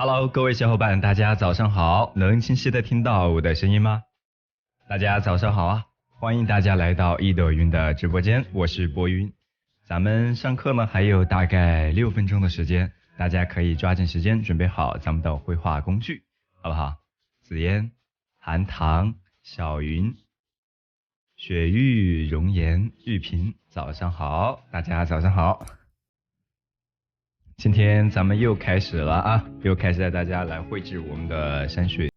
Hello，各位小伙伴，大家早上好，能清晰的听到我的声音吗？大家早上好啊，欢迎大家来到易朵云的直播间，我是博云。咱们上课呢还有大概6分钟的时间，大家可以抓紧时间准备好咱们的绘画工具，好不好？紫嫣、韩糖、小云、雪玉、容颜、玉萍，早上好，大家早上好。今天咱们又开始了啊，又开始带大家来绘制我们的山水。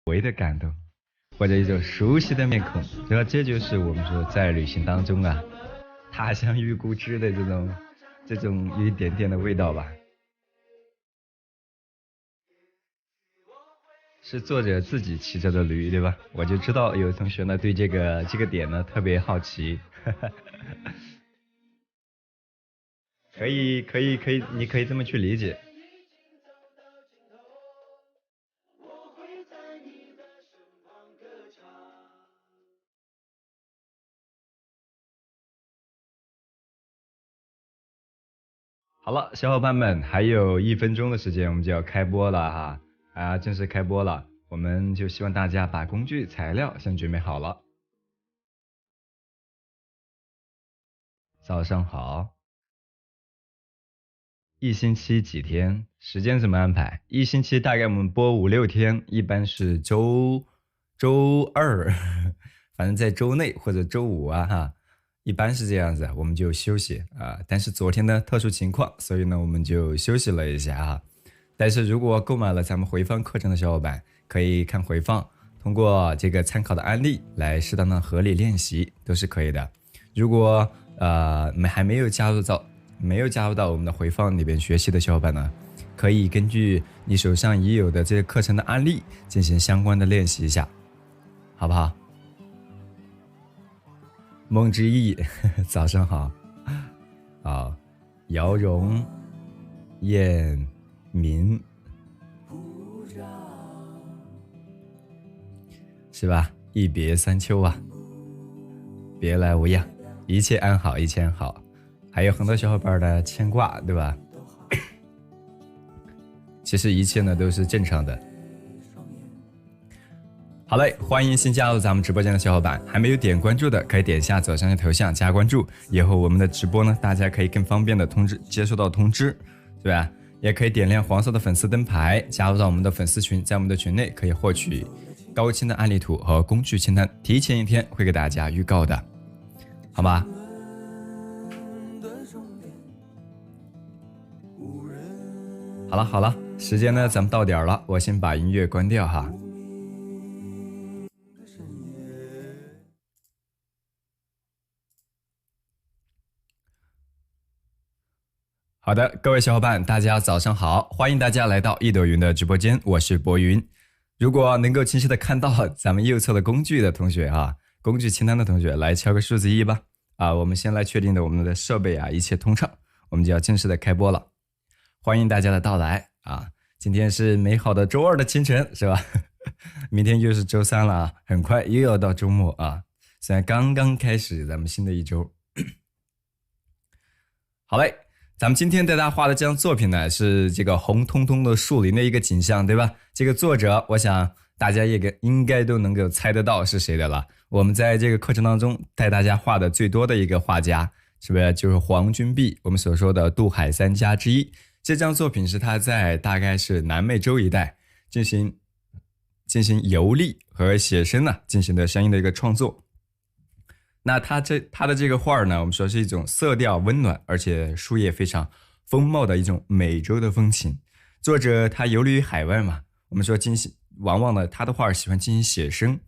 微的感动，或者一种熟悉的面孔，这就是我们说在旅行当中啊，他乡遇故知的这种有一点点的味道吧。是作者自己骑着的驴，对吧？我就知道有同学呢对这个点呢特别好奇，可以，你可以这么去理解。好了，小伙伴们，还有1分钟的时间，我们就要开播了哈，正式开播了。我们就希望大家把工具材料先准备好了。早上好。一星期几天？时间怎么安排？一星期大概我们播5、6天，一般是周二，反正在周内或者周五啊哈，一般是这样子，我们就休息啊。但是昨天呢特殊情况，所以呢我们就休息了一下哈。但是如果购买了咱们回放课程的小伙伴，可以看回放，通过这个参考的案例来适当的合理练习，都是可以的。如果还没有加入到我们的回放里边学习的小伙伴呢，可以根据你手上已有的这个课程的案例进行相关的练习一下，好不好？梦之翼，早上好。好，姚荣、燕民，是吧？一别三秋啊，别来无恙，一切安好，一切安好。还有很多小伙伴的牵挂，对吧？其实一切呢都是正常的。好嘞，欢迎新加入咱们直播间的小伙伴，还没有点关注的可以点一下左上角头像加关注，以后我们的直播呢大家可以更方便的接收到通知，对吧？也可以点亮黄色的粉丝灯牌，加入到我们的粉丝群，在我们的群内可以获取高清的案例图和工具清单，提前一天会给大家预告的，好吗？好了，时间呢咱们到点了，我先把音乐关掉哈。好的，各位小伙伴，大家早上好，欢迎大家来到易斗云的直播间，我是博云。如果能够清晰的看到咱们右侧的工具的同学啊，工具清单的同学，来敲个数字1吧。我们先来确定的我们的设备一切通畅，我们就要正式的开播了。欢迎大家的到来啊！今天是美好的周2的清晨，是吧？明天又是周3了啊，很快又要到周末啊！虽然刚刚开始咱们新的一周。好嘞，咱们今天带大家画的这张作品呢，是这个红彤彤的树林的一个景象，对吧？这个作者，我想大家应该都能够猜得到是谁的了。我们在这个课程当中带大家画的最多的一个画家，是不是就是黄君璧？我们所说的渡海3家之一。这张作品是他在大概是南美洲一带进行游历和写生呢，进行的相应的一个创作。那他的这个画呢，我们说是一种色调温暖，而且树叶非常丰茂的一种美洲的风情。作者他游历于海外嘛，我们说往往呢他的画喜欢进行写生，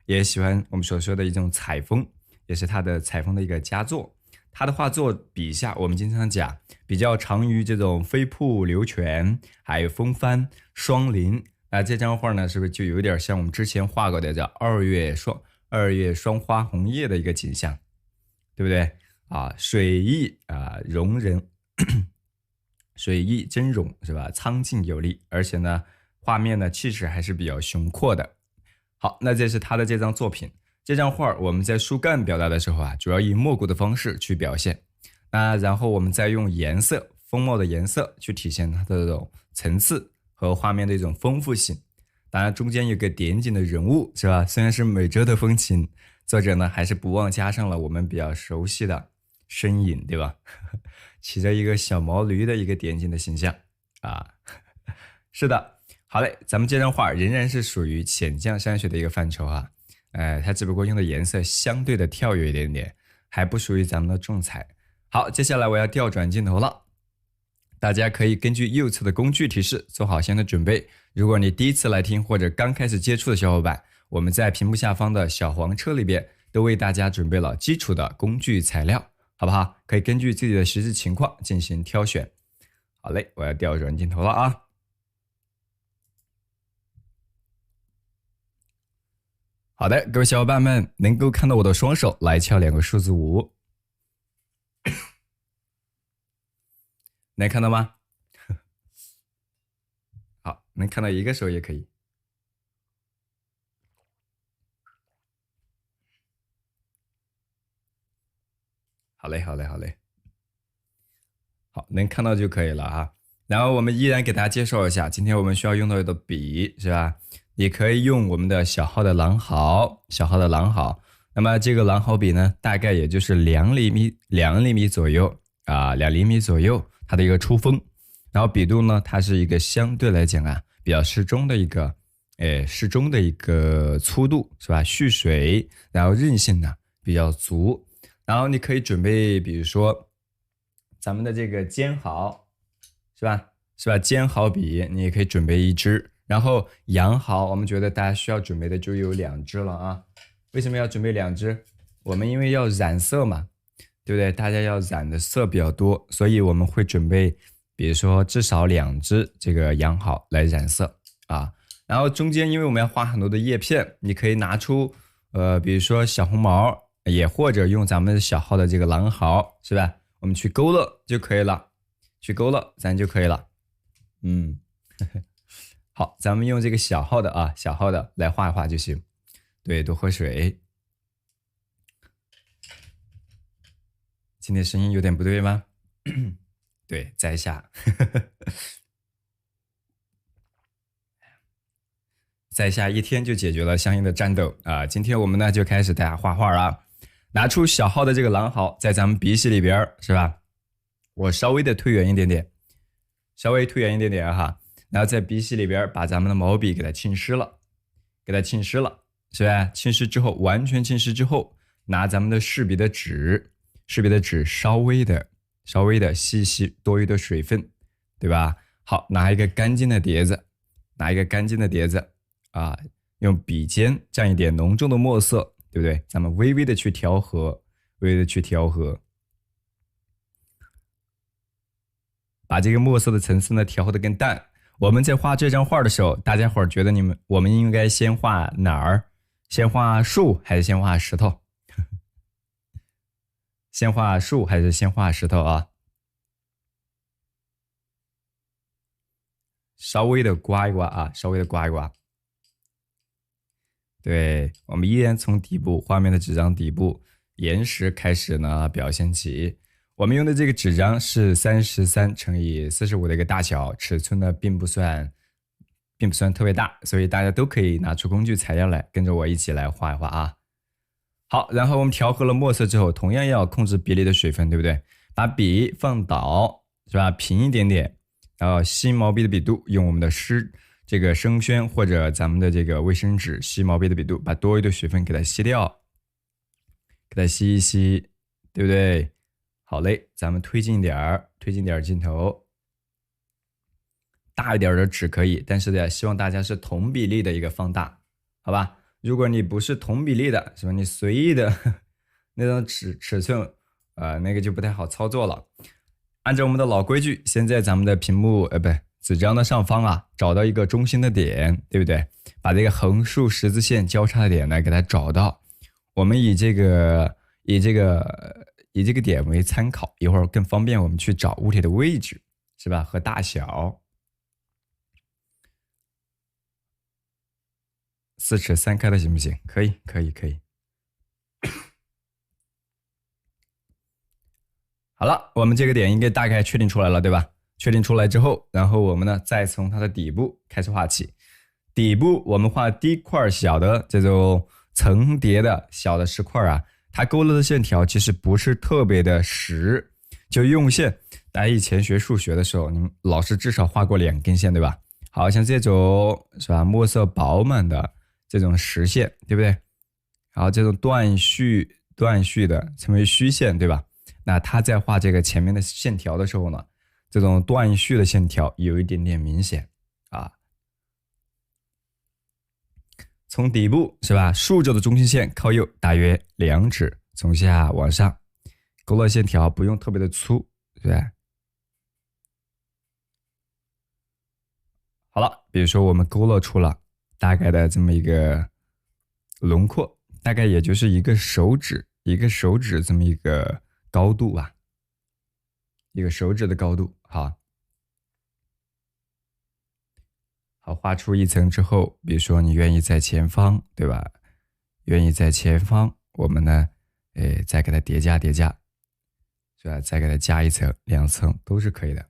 也喜欢我们所说的一种采风，也是他的采风的一个佳作。他的画作笔下，我们经常讲比较长于这种飞瀑流泉，还有风帆霜林。那这张画呢，是不是就有点像我们之前画过的叫二月霜花红叶的一个景象，对不对水意容人水意真容，是吧？苍劲有力，而且呢画面呢气势还是比较雄阔的。好，那这是他的这张作品。这张画我们在树干表达的时候主要以没骨的方式去表现，那然后我们再用丰茂的颜色去体现它的这种层次和画面的一种丰富性。当然中间有个点景的人物，是吧？虽然是美洲的风情，作者呢还是不忘加上了我们比较熟悉的身影，对吧？骑着一个小毛驴的一个点景的形象是的。好嘞，咱们这张画仍然是属于浅降山水的一个范畴它只不过用的颜色相对的跳跃一点点，还不属于咱们的重彩。好，接下来我要调转镜头了，大家可以根据右侧的工具提示做好相应的准备。如果你第一次来听或者刚开始接触的小伙伴，我们在屏幕下方的小黄车里边都为大家准备了基础的工具材料，好不好？可以根据自己的实际情况进行挑选。好嘞，我要调转镜头了啊。好的，各位小伙伴们，能够看到我的双手，来敲2个数字5，能看到吗？好，能看到一个手也可以。好嘞，好，能看到就可以了然后我们依然给大家介绍一下，今天我们需要用到的笔，是吧？你可以用我们的小号的狼毫，那么这个狼毫笔呢，大概也就是2厘米左右2厘米左右它的一个出锋。然后笔肚呢，它是一个相对来讲啊比较适中的一个粗度，是吧？蓄水，然后韧性呢比较足。然后你可以准备，比如说咱们的这个尖毫，是吧？尖毫笔你也可以准备1支。然后羊毫，我们觉得大家需要准备的就有2支了啊。为什么要准备2支？我们因为要染色嘛，对不对？大家要染的色比较多，所以我们会准备，比如说至少2支这个羊毫来染色啊。然后中间因为我们要画很多的叶片，你可以拿出比如说小红毛，也或者用咱们小号的这个狼毫，是吧？我们去勾勒就可以了，去勾勒咱就可以了。好，咱们用这个小号的来画一画就行。对，多喝水。今天声音有点不对吗？对，在下。在下1天就解决了相应的战斗啊！今天我们呢就开始大家画画啊，拿出小号的这个狼毫，在咱们笔洗里边是吧？我稍微的推远一点点，哈。然后在笔洗里边把咱们的毛笔给它浸湿了，是吧？浸湿之后，完全浸湿之后，拿咱们的试笔的纸稍微的吸一吸多余的水分，对吧？好，拿一个干净的碟子啊，用笔尖蘸一点浓重的墨色，对不对？咱们微微的去调和，把这个墨色的层次呢调和的更淡。我们在画这张画的时候，大家伙觉得我们应该先画哪儿？先画树还是先画石头？先画树还是先画石头啊？稍微的刮一刮。对，我们依然从画面的纸张底部沿时开始呢表现起。我们用的这个纸张是33×45的一个大小，尺寸呢并不算特别大，所以大家都可以拿出工具材料来，跟着我一起来画一画啊。好，然后我们调和了墨色之后，同样要控制笔里的水分，对不对？把笔放倒，是吧？平一点点，然后吸毛笔的笔肚，用我们的这个生宣或者咱们的这个卫生纸吸毛笔的笔肚，把多余的水分给它吸掉，给它吸一吸，对不对？好嘞，咱们推进点镜头，大一点的纸可以，但是呢，希望大家是同比例的一个放大，好吧？如果你不是同比例的，是吧？你随意的那种尺寸，那个就不太好操作了。按照我们的老规矩，先在咱们的纸张的上方啊，找到一个中心的点，对不对？把这个横竖十字线交叉的点呢，给它找到。我们以这个点为参考，一会儿更方便我们去找物体的位置，是吧？和大小。4尺3开的行不行？可以。好了，我们这个点应该大概确定出来了，对吧？确定出来之后，然后我们呢再从它的底部开始画起。底部我们画第一块小的这种层叠的小的石块啊，它勾勒的线条其实不是特别的实，就用线。大家以前学数学的时候，你们老师至少画过2根线，对吧？好像这种是吧，墨色饱满的这种实线，对不对？然后这种断续的称为虚线，对吧？那他在画这个前面的线条的时候呢，这种断续的线条有一点点明显啊。从底部是吧，竖着的中心线靠右大约2指，从下往上勾勒线条不用特别的粗，对吧？好了，比如说我们勾勒出了大概的这么一个轮廓，大概也就是一个手指这么一个高度吧，一个手指的高度。好，画出一层之后，比如说你愿意在前方，对吧？我们呢，再给它叠加，是吧？再给它加1层、2层都是可以的。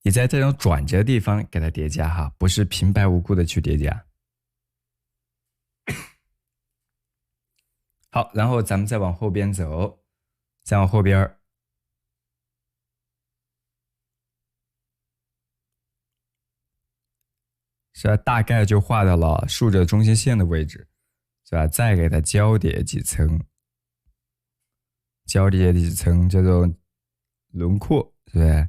你在这种转折的地方给它叠加哈，不是平白无故的去叠加。好，然后咱们再往后边走，再往后边儿，是吧？大概就画到了竖着中心线的位置，是吧？再给它交叠几层，交叠几层这种轮廓，是不是？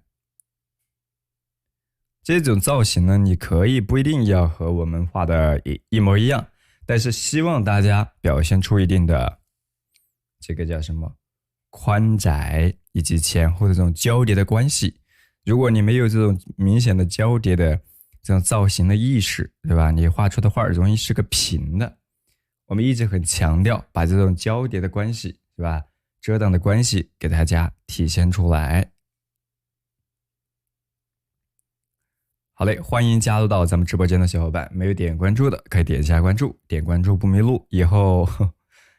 这种造型呢，你可以不一定要和我们画的一模一样，但是希望大家表现出一定的这个叫什么宽窄以及前后的这种交叠的关系。如果你没有这种明显的交叠的这种造型的意识，对吧？你画出的画容易是个平的。我们一直很强调把这种交叠的关系，是吧？遮挡的关系给大家体现出来。好嘞，欢迎加入到咱们直播间的小伙伴，没有点关注的可以点一下关注，点关注不迷路，以后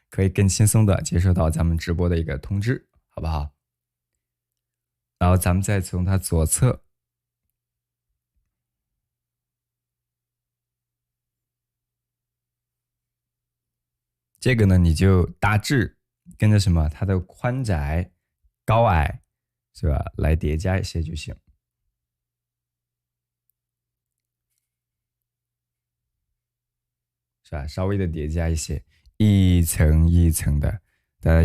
可以更轻松的接收到咱们直播的一个通知，好不好？然后咱们再从它左侧，这个呢你就大致跟着什么它的宽窄、高矮，是吧？来叠加一些就行。是吧？稍微的叠加一些，一层一层的。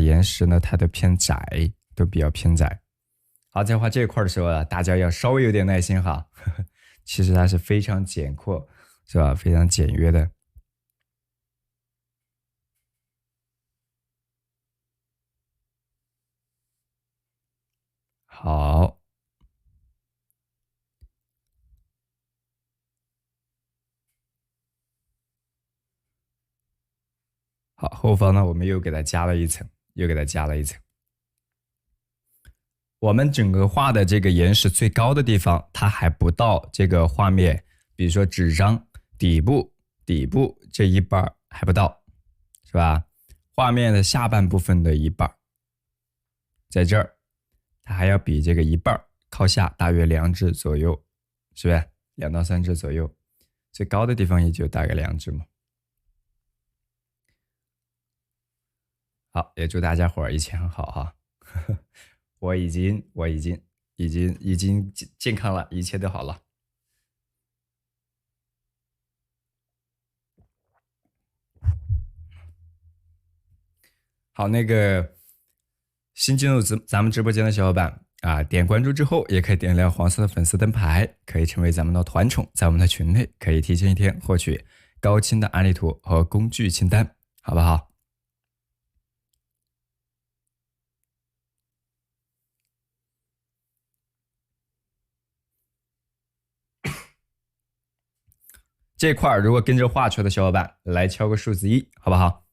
岩石呢，它都偏窄，都比较偏窄。好，在画这一块的时候啊，大家要稍微有点耐心哈。其实它是非常简阔，是吧？非常简约的。好，好，后方呢，我们又给它加了一层，又给它加了一层。我们整个画的这个岩石最高的地方，它还不到这个画面，比如说纸张底部这一半还不到，是吧？画面的下半部分的一半，在这儿，它还要比这个一半靠下大约2指左右，是不是？2到3指左右，最高的地方也就大概2指嘛。好，也祝大家伙儿一切很好哈。我已经健康了，一切都好了。好，那个新进入咱们直播间的小伙伴啊，点关注之后也可以点亮黄色的粉丝灯牌，可以成为咱们的团宠，在我们的群内可以提前1天获取高清的案例图和工具清单，好不好？这块如果跟着画出来的小伙伴来敲个数字1，好不好？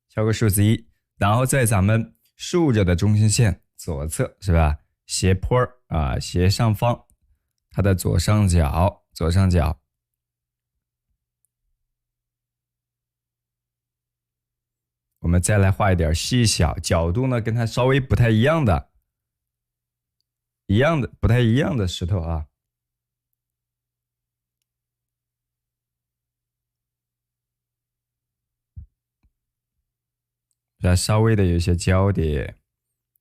敲个数字1，然后在咱们竖着的中心线左侧是吧？斜坡啊，斜上方，它的左上角，我们再来画一点细小角度呢，跟它稍微不太一样的，不太一样的石头啊。是吧？稍微的有一些交叠，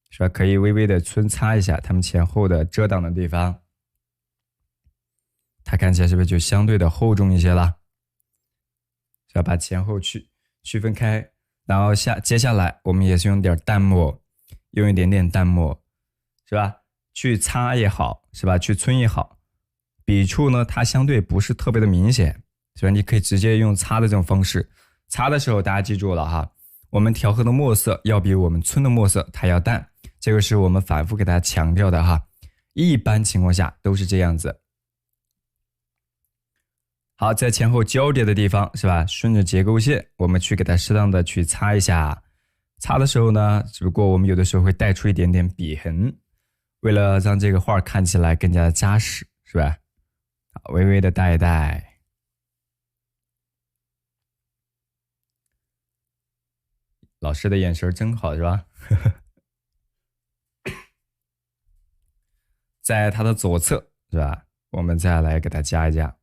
是吧？可以微微的皴擦一下它们前后的遮挡的地方，它看起来是不是就相对的厚重一些了？是吧？把前后区分开，然后接下来我们也是用点淡墨，用一点点淡墨，是吧？去擦也好，是吧？去皴也好，笔触呢它相对不是特别的明显，是吧？你可以直接用擦的这种方式，擦的时候大家记住了哈。我们调和的墨色要比我们皴的墨色它要淡，这个是我们反复给大家强调的哈。一般情况下都是这样子。好，在前后交叠的地方是吧？顺着结构线，我们去给它适当的去擦一下。擦的时候呢，只不过我们有的时候会带出一点点笔痕，为了让这个画看起来更加的扎实，是吧？微微的带一带。老师的眼神真好，是吧？在它的左侧，是吧？我们再来给它加一加。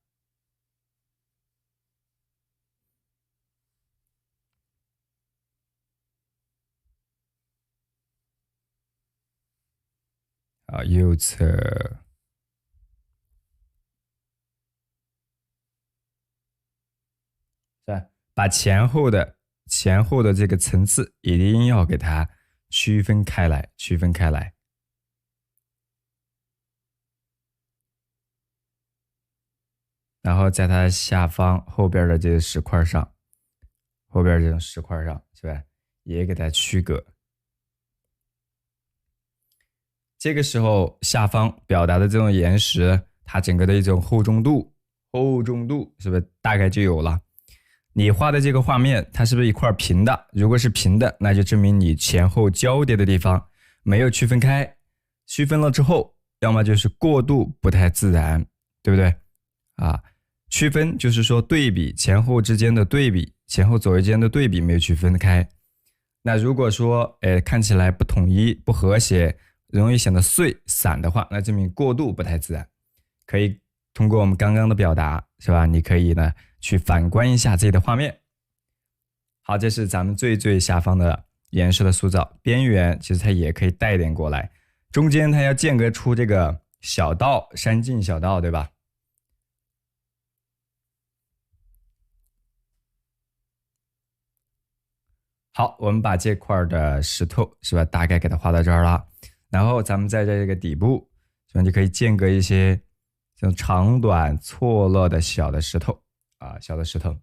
右侧是吧？把前后的这个层次一定要给它区分开来，区分开来。然后在它下方后边的这个石块上，后边这种石块上是吧，也给它区隔。这个时候下方表达的这种岩石，它整个的一种厚重度是不是大概就有了？你画的这个画面，它是不是一块平的？如果是平的，那就证明你前后交叠的地方没有区分开，区分了之后，要么就是过渡不太自然，对不对？区分就是说对比前后之间的对比，前后左右之间的对比没有区分开。那如果说看起来不统一、不和谐，容易显得碎散的话，那证明过渡不太自然。可以通过我们刚刚的表达，是吧？你可以呢去反观一下自己的画面。好，这是咱们最下方的岩石的塑造，边缘其实它也可以带一点过来，中间它要间隔出这个小道，山径小道，对吧？好，我们把这块的石头是吧，大概给它画到这儿了。然后咱们在这个底部，是吧，就可以间隔一些像长短错落的小的石头小的石头。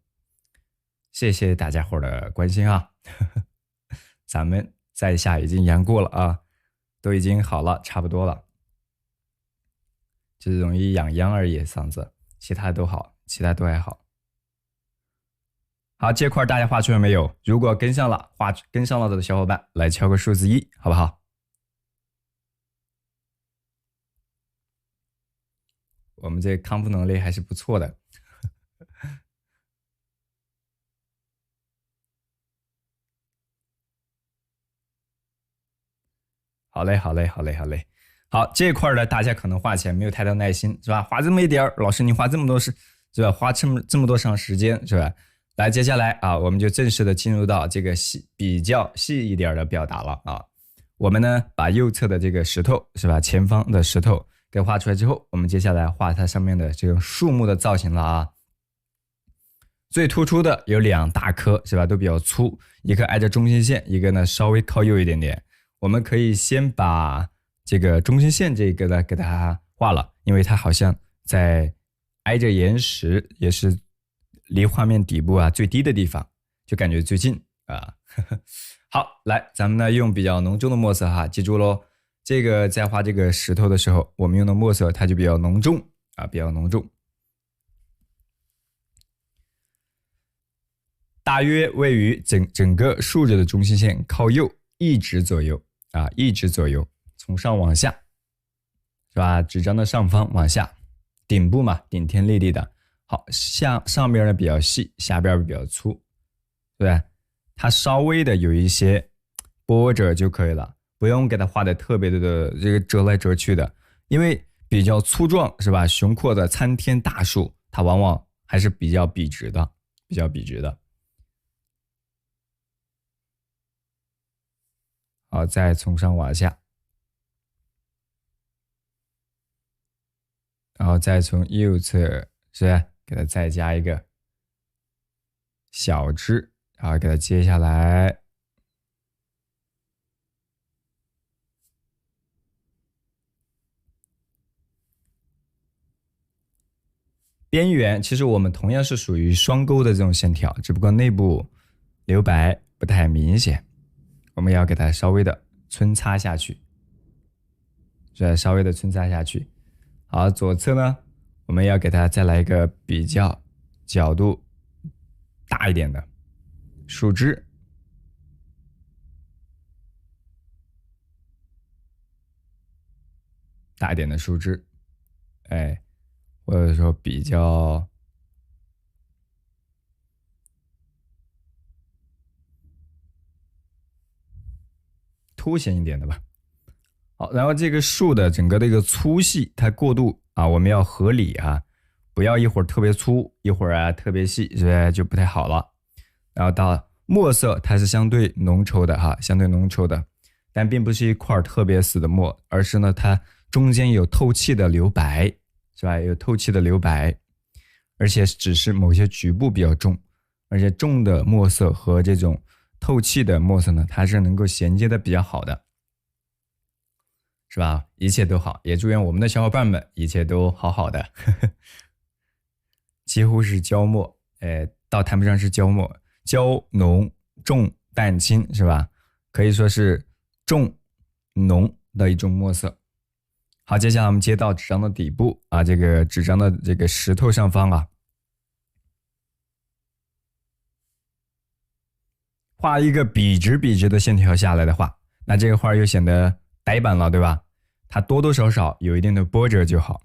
谢谢大家伙的关心啊！咱们在下已经阳过了啊，都已经好了，差不多了，就是容易痒痒而已，嗓子，其他都好，其他都还好。好，这块大家画出来没有？如果跟上了的小伙伴来敲个数字1，好不好？我们这康复能力还是不错的。好嘞，好嘞，好嘞，好嘞。好，这块呢，大家可能画起来没有太大耐心，是吧？画这么一点儿，老师你画这么多是吧？花这么多长时间，是吧？来，接下来我们就正式的进入到这个比较细一点的表达了啊。我们呢，把右侧的这个石头是吧，前方的石头给画出来之后，我们接下来画它上面的这种树木的造型了啊。最突出的有2大颗是吧，都比较粗，一颗挨着中心线，一个呢稍微靠右一点点。我们可以先把这个中心线这个呢给它画了，因为它好像在挨着岩石，也是离画面底部最低的地方，就感觉最近啊。好，来，咱们呢用比较浓重的墨色哈，记住喽，这个在画这个石头的时候，我们用的墨色它就比较浓重比较浓重。大约位于整个树枝的中心线靠右1指左右1指左右，从上往下，是吧？纸张的上方往下，顶部嘛，顶天立地的。好，上边呢比较细，下边比较粗，对吧？它稍微的有一些波折就可以了，不用给它画的特别的这个折来折去的，因为比较粗壮是吧？雄阔的参天大树，它往往还是比较笔直的，好，再从上往下，然后再从右侧是吧，给它再加一个小枝，然后给它接下来。边缘其实我们同样是属于双钩的这种线条，只不过内部留白不太明显，我们要给它稍微的皴擦下去，稍微的皴擦下去。好，左侧呢，我们要给它再来一个比较角度大一点的树枝，大一点的树枝，或者说比较凸显一点的吧。好，然后这个树的整个的一个粗细，它过渡我们要合理不要一会儿特别粗，一会儿特别细，就不太好了。然后到墨色，它是相对浓稠的相对浓稠的，但并不是一块特别死的墨，而是呢它中间有透气的留白，是吧？有透气的留白，而且只是某些局部比较重，而且重的墨色和这种透气的墨色呢，它是能够衔接的比较好的，是吧？一切都好，也祝愿我们的小伙伴们一切都好好的。几乎是焦墨，倒谈不上是焦墨，焦浓重淡轻，是吧？可以说是重浓的一种墨色。好，接下来我们接到纸张的底部啊，这个纸张的这个石头上方啊，画一个笔直的线条下来的话，那这个画又显得呆板了，对吧？它多多少少有一定的波折就好。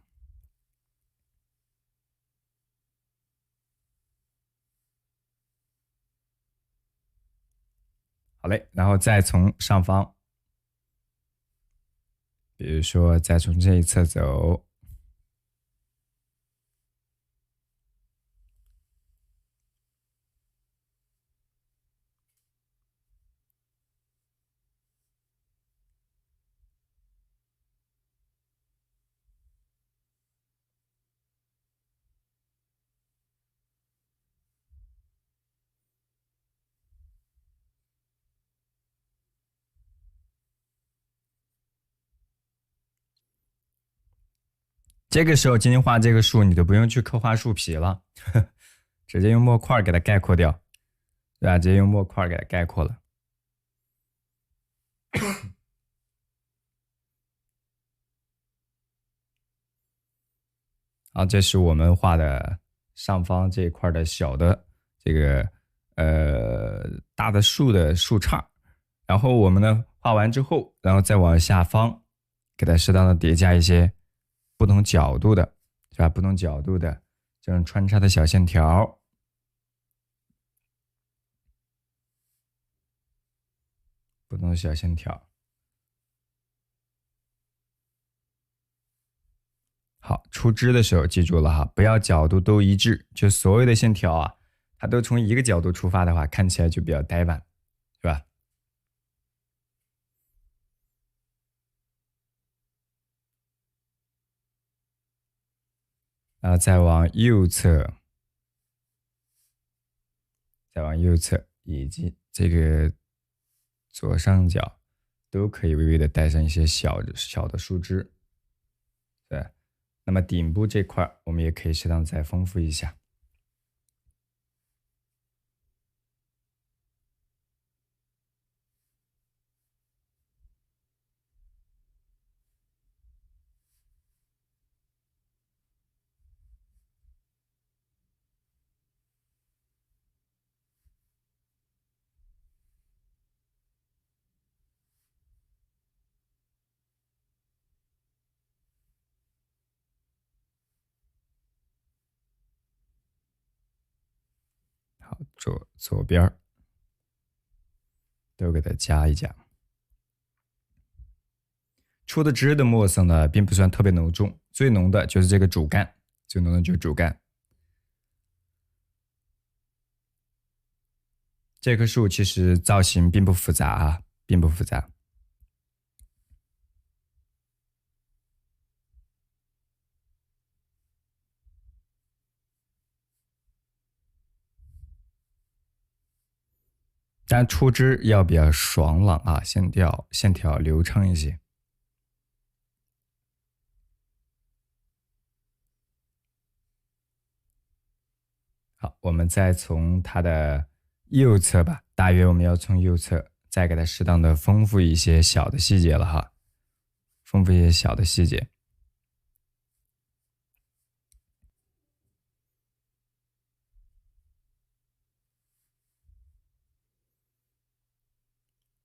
好嘞，然后再从上方，比如说再从这一侧走，这个时候今天画这个树，你都不用去刻画树皮了，直接用墨块给它概括掉，对吧？直接用墨块给它概括了。好，这是我们画的上方这一块的小的这个大的树的树杈，然后我们呢画完之后，然后再往下方给它适当的叠加一些不同角度的，是吧？不同角度的这种穿插的小线条，不同的小线条。好，出枝的时候记住了哈，不要角度都一致，就所有的线条啊，它都从一个角度出发的话，看起来就比较呆板，是吧？然后再往右侧，再往右侧以及这个左上角，都可以微微的带上一些小的树枝，对。那么顶部这块，我们也可以适当再丰富一下。好，左边都给它加一加。出的枝的墨色呢，并不算特别浓重，最浓的就是这个主干，最浓的就是主干。这棵树其实造型并不复杂啊，并不复杂。但出枝要比较爽朗啊，线条流畅一些。好，我们再从它的右侧吧，大约我们要从右侧再给它适当的丰富一些小的细节了哈，丰富一些小的细节。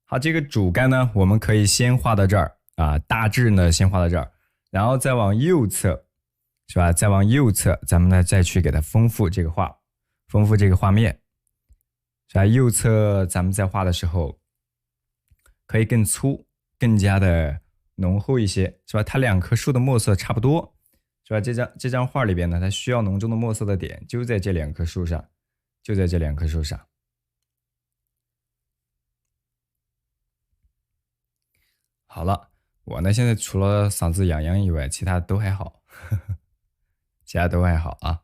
好，这个主干呢，我们可以先画到这儿啊，大致呢先画到这儿，然后再往右侧，是吧？再往右侧，咱们呢再去给它丰富这个画，丰富这个画面，是吧？右侧咱们在画的时候，可以更粗，更加的浓厚一些，是吧？它两棵树的墨色差不多，是吧？这张画里边呢，它需要浓重的墨色的点就在这两棵树上，就在这两棵树上。好了，我呢现在除了嗓子痒痒以外，其他都还好，其他都还好啊，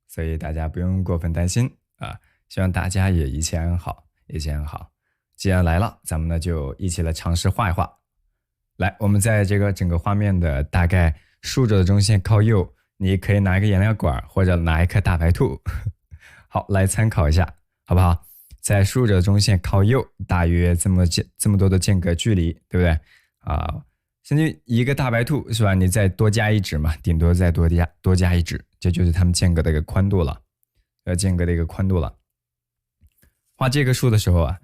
所以大家不用过分担心啊，希望大家也一切安好，一切安好。既然来了，咱们呢就一起来尝试画一画。来，我们在这个整个画面的大概竖着的中线靠右，你可以拿一个颜料管或者拿一颗大白兔，好，来参考一下，好不好？在竖着的中线靠右，大约这么多的间隔距离，对不对？啊，甚至一个大白兔是吧？你再多加一指嘛，顶多再多加一指，这就是它们间隔的一个宽度了，间隔的一个宽度了。画这棵树的时候啊，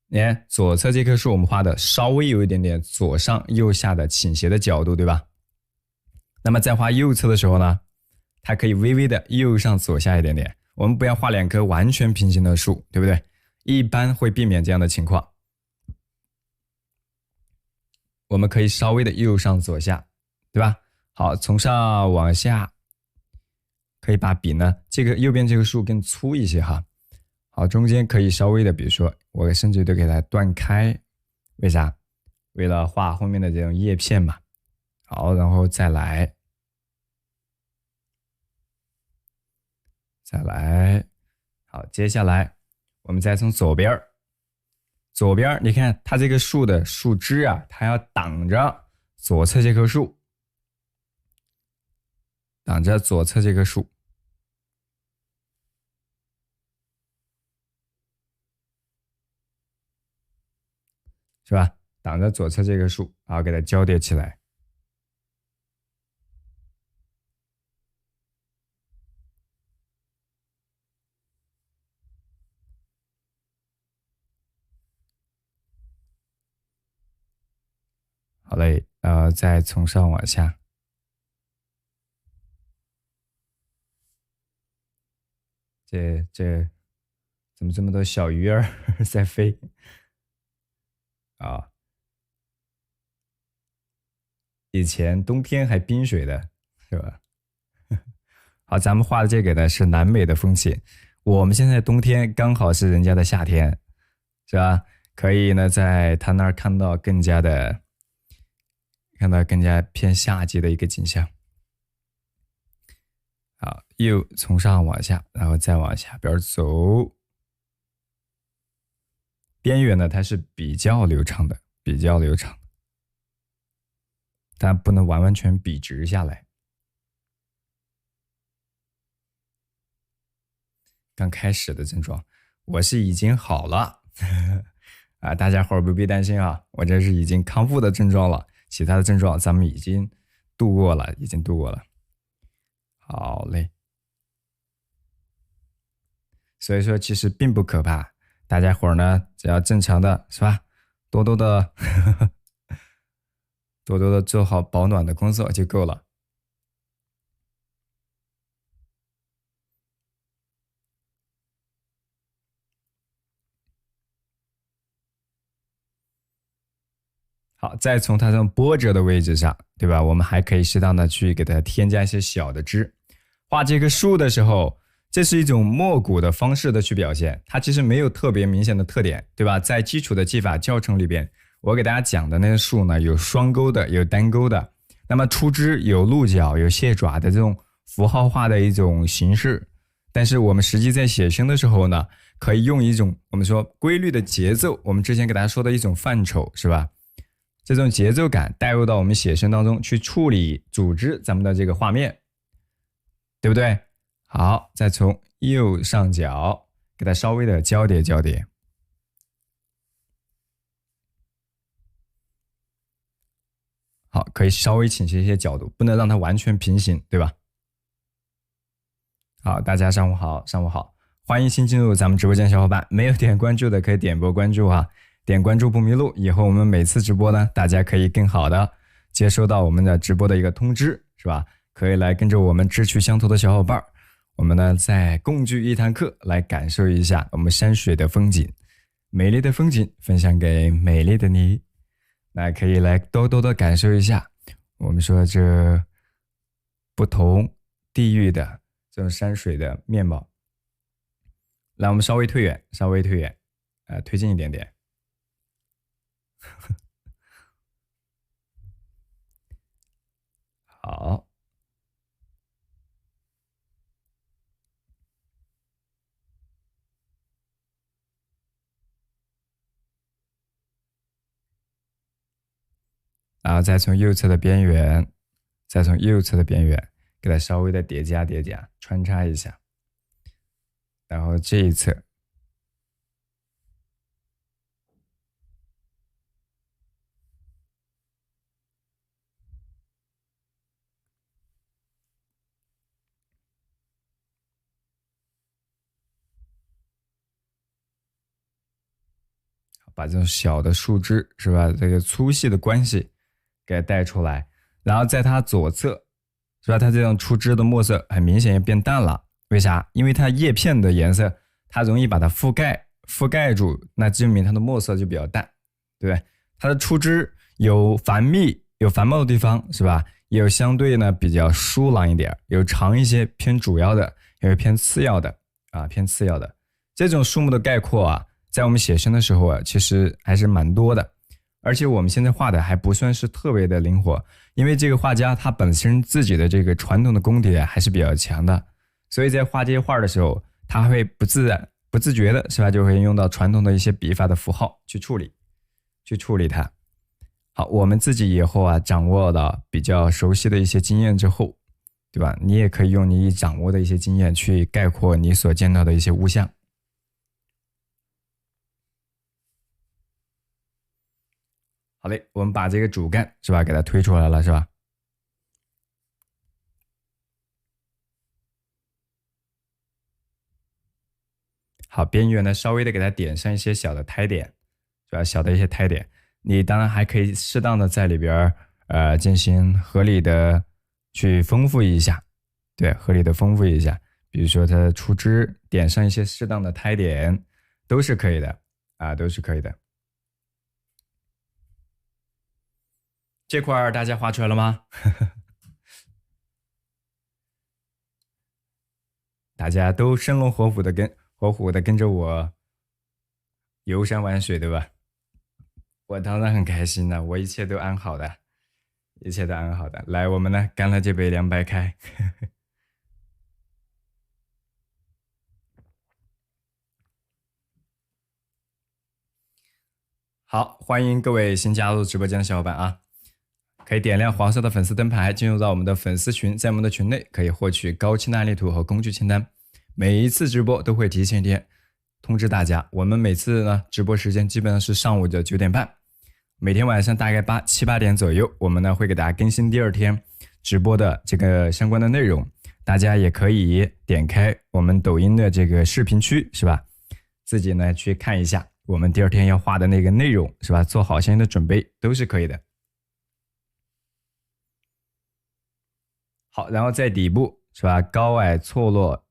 你看左侧这棵树我们画的稍微有一点点左上右下的倾斜的角度，对吧？那么在画右侧的时候呢，它可以微微的右上左下一点点。我们不要画两棵完全平行的树，对不对？一般会避免这样的情况。我们可以稍微的右上左下，对吧？好，从上往下，可以把笔呢，这个右边这个树更粗一些哈。好，中间可以稍微的，比如说我甚至都给它断开，为啥？为了画后面的这种叶片嘛。好，然后再来，好，接下来我们再从左边你看它这个树的树枝啊，它要挡着左侧这棵树，挡着左侧这棵树，是吧？挡着左侧这棵树，然后给它交叠起来。好嘞，再从上往下，这怎么这么多小鱼儿在飞啊？以前冬天还冰水的，是吧？好，咱们画的这个呢是南美的风景，我们现在冬天刚好是人家的夏天，是吧？可以呢在他那儿看到更加偏夏季的一个景象。好，右从上往下，然后再往下边走。边缘呢，它是比较流畅的，但不能完全笔直下来。刚开始的症状，我是已经好了啊，大家伙儿不必担心啊，我这是已经康复的症状了，其他的症状咱们已经度过了。好嘞，所以说其实并不可怕，大家伙儿呢只要正常的是吧，多多的做好保暖的工作就够了。好，再从它这种波折的位置上，对吧？我们还可以适当的去给它添加一些小的枝。画这棵树的时候，这是一种墨骨的方式的去表现，它其实没有特别明显的特点，对吧？在基础的技法教程里边，我给大家讲的那些树呢，有双钩的，有单钩的。那么出枝有鹿角、有蟹爪的这种符号化的一种形式。但是我们实际在写生的时候呢，可以用一种我们说规律的节奏，我们之前给大家说的一种范畴，是吧？这种节奏感带入到我们写生当中去处理组织咱们的这个画面，对不对？好，再从右上角给它稍微的交叠，好，可以稍微倾斜一些角度，不能让它完全平行，对吧？好，大家上午好，欢迎新进入咱们直播间的小伙伴，没有点关注的可以点播关注啊。点关注不迷路，以后我们每次直播呢，大家可以更好的接收到我们的直播的一个通知，是吧？可以来跟着我们志趣相投的小伙伴，我们呢再共聚一堂课，来感受一下我们山水的风景，美丽的风景分享给美丽的你，那可以来多多的感受一下我们说这不同地域的这种山水的面貌。来，我们稍微推远，推进一点点。好，然后再从右侧的边缘，给它稍微的叠加穿插一下，然后这一侧。把这种小的树枝是吧，这个粗细的关系给它带出来，然后在它左侧是吧，它这种出枝的墨色很明显也变淡了。为啥？因为它叶片的颜色它容易把它覆盖住，那证明它的墨色就比较淡，对不对？它的出枝有繁密有繁茂的地方是吧，也有相对呢比较疏朗一点，有长一些偏主要的，也有偏次要的这种树木的概括啊，在我们写生的时候啊，其实还是蛮多的，而且我们现在画的还不算是特别的灵活，因为这个画家他本身自己的这个传统的功底还是比较强的，所以在画这些画的时候，他会不自觉的是吧，就会用到传统的一些笔法的符号去处理它。好，我们自己以后啊掌握了比较熟悉的一些经验之后，对吧？你也可以用你掌握的一些经验去概括你所见到的一些物象。好嘞，我们把这个主干是吧，给它推出来了是吧？好，边缘呢稍微的给它点上一些小的胎点，是吧？小的一些胎点，你当然还可以适当的在里边进行合理的去丰富一下，对，合理的丰富一下，比如说它的出枝点上一些适当的胎点，都是可以的啊，都是可以的。这块大家画出来了吗？大家都生龙活虎的跟着我游山玩水，对吧？我当然很开心了，我一切都安好的，来，我们呢干了这杯凉白开。好，欢迎各位新加入直播间的小伙伴啊！可以点亮黄色的粉丝灯牌，进入到我们的粉丝群，在我们的群内可以获取高清的案例图和工具清单。每一次直播都会提前一天通知大家，我们每次呢直播时间基本上是上午的9点半，每天晚上大概7、8点左右，我们呢会给大家更新第二天直播的这个相关的内容。大家也可以点开我们抖音的这个视频区，是吧？自己呢去看一下我们第二天要画的那个内容，是吧？做好相应的准备都是可以的。好，然后在底部是吧？高矮错落，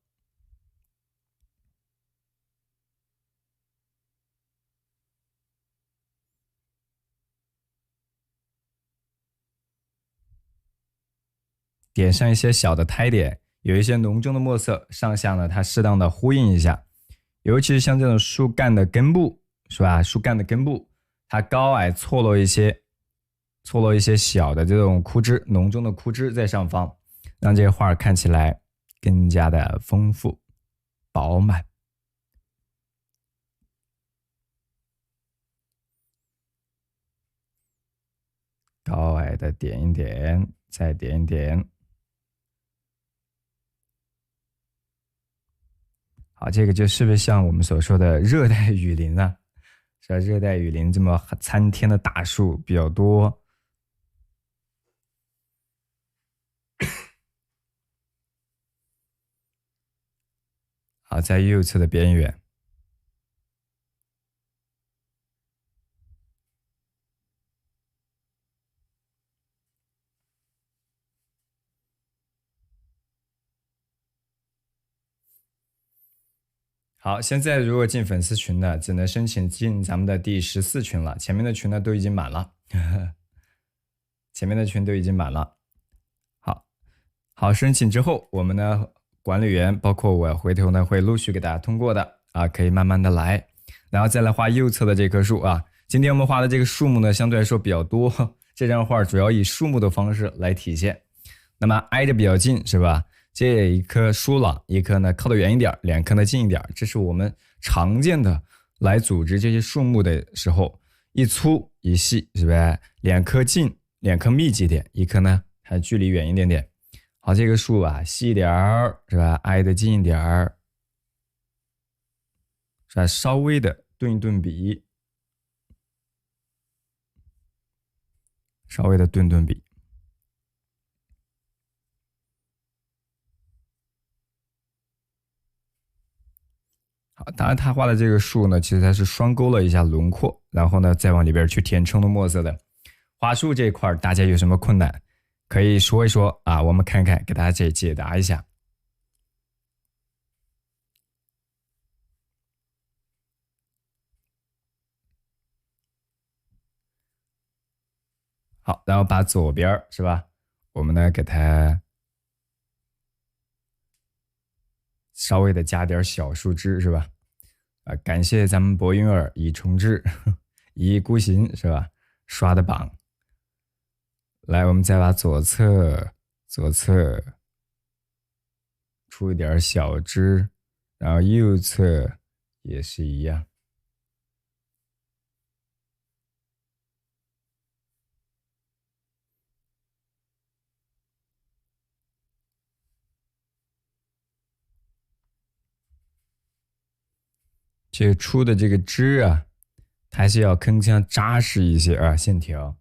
点上一些小的胎点，有一些浓重的墨色，上下呢它适当的呼应一下。尤其是像这种树干的根部，是吧？树干的根部，它高矮错落一些小的这种枯枝，浓重的枯枝在上方，让这个画看起来更加的丰富饱满。高矮的点一点，再点一点。好，这个就是不是像我们所说的热带雨林啊？是吧？热带雨林这么参天的大树比较多。好，在右侧的边缘。好，现在如果进粉丝群的，只能申请进咱们的第14群了，前面的群呢都已经满了，前面的群都已经满了。好，申请之后，我们呢管理员包括我回头呢会陆续给大家通过的啊，可以慢慢的来，然后再来画右侧的这棵树啊。今天我们画的这个树木呢相对来说比较多，这张画主要以树木的方式来体现。那么挨着比较近是吧？这一棵疏了，一棵呢靠得远一点，两棵呢近一点，这是我们常见的来组织这些树木的时候，一粗一细是吧？两棵近，两棵密集点，一棵呢还距离远一点点。好，这个树啊细一点儿是吧？挨得近一点儿，是吧？稍微的顿一顿笔，稍微的顿顿笔。好，当然他画的这个树呢，其实它是双勾了一下轮廓，然后呢再往里边去填充的墨色的。画树这一块大家有什么困难，可以说一说啊，我们看看，给大家解答一下。好，然后把左边是吧？我们呢给它稍微的加点小树枝是吧？感谢咱们博云尔以重制，一意孤行是吧？刷的榜。来，我们再把左侧出一点小枝，然后右侧也是一样。这个出的这个枝啊，还是要铿锵扎实一些啊，线条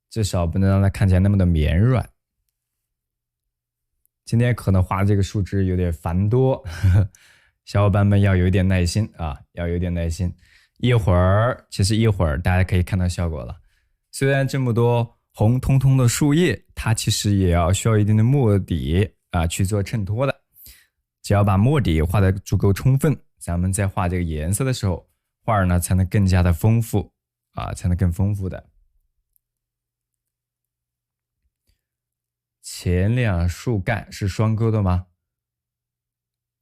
至少不能让它看起来那么的绵软。今天可能画这个树枝有点繁多，小伙伴们要有一点耐心啊，要有点耐心。其实一会儿大家可以看到效果了。虽然这么多红彤彤的树叶，它其实也需要一定的墨底啊去做衬托的。只要把墨底画得足够充分，咱们在画这个颜色的时候，画儿呢才能更加的丰富啊，才能更丰富的。前两树干是双钩的吗？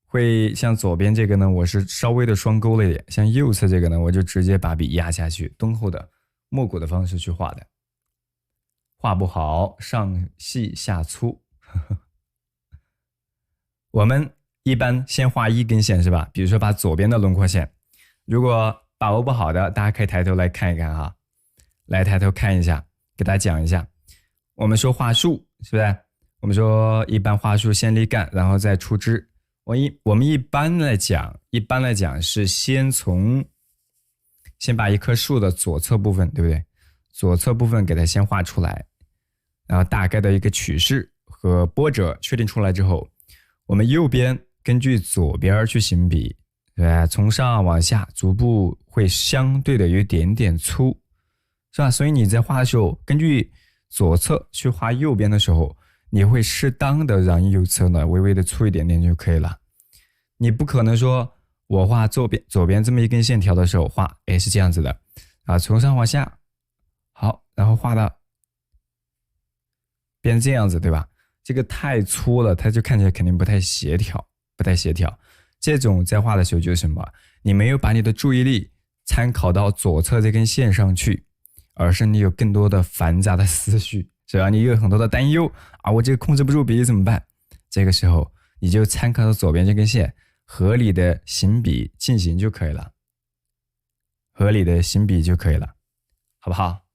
会像左边这个呢，我是稍微的双钩了一点，像右侧这个呢，我就直接把笔压下去，敦厚的没骨的方式去画的。画不好，上细下粗。我们一般先画一根线是吧？比如说把左边的轮廓线，如果把握不好的，大家可以抬头来看一看哈，来抬头看一下，给大家讲一下。我们说画树是不是？我们说一般画树先立干，然后再出枝。我们一般来讲是先把一棵树的左侧部分，对不对？左侧部分给它先画出来，然后大概的一个曲式和波折确定出来之后，我们右边根据左边去行笔，对吧？从上往下逐步会相对的有一点点粗，是吧？所以你在画的时候，根据左侧去画右边的时候，你会适当的让右侧呢微微的粗一点点就可以了。你不可能说我画左边这么一根线条的时候画，是这样子的啊，从上往下，好，然后画到变成这样子，对吧？这个太粗了，它就看起来肯定不太协调。这种在画的时候就是什么？你没有把你的注意力参考到左侧这根线上去，而是你有更多的繁杂的思绪，是吧？你有很多的担忧啊，我这个控制不住笔怎么办？这个时候你就参考到左边这根线，合理的行笔进行就可以了，好不好？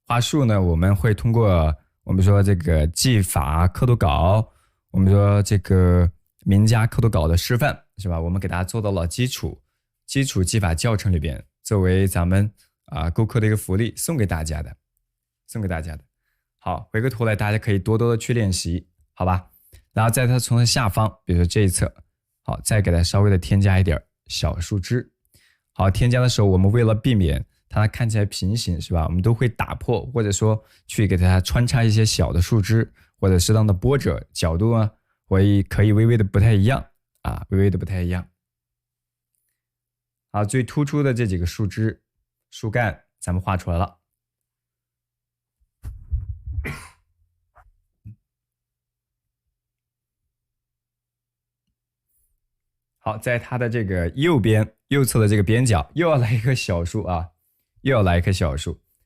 画树呢，我们会通过我们说这个技法刻度稿，我们说这个名家刻度稿的示范，是吧？我们给大家做到了基础技法教程里边，作为咱们购课的一个福利送给大家的。好，回过头来大家可以多多的去练习，好吧？然后在它从下方，比如说这一侧，好，再给它稍微的添加一点小树枝。好，添加的时候我们为了避免它看起来平行，是吧？我们都会打破，或者说去给它穿插一些小的树枝，或者适当的波折角度啊，可以微微的不太一样啊，好，最突出的这几个树枝、树干，咱们画出来了。好，在它的这个右侧的这个边角，又要来一棵小树啊，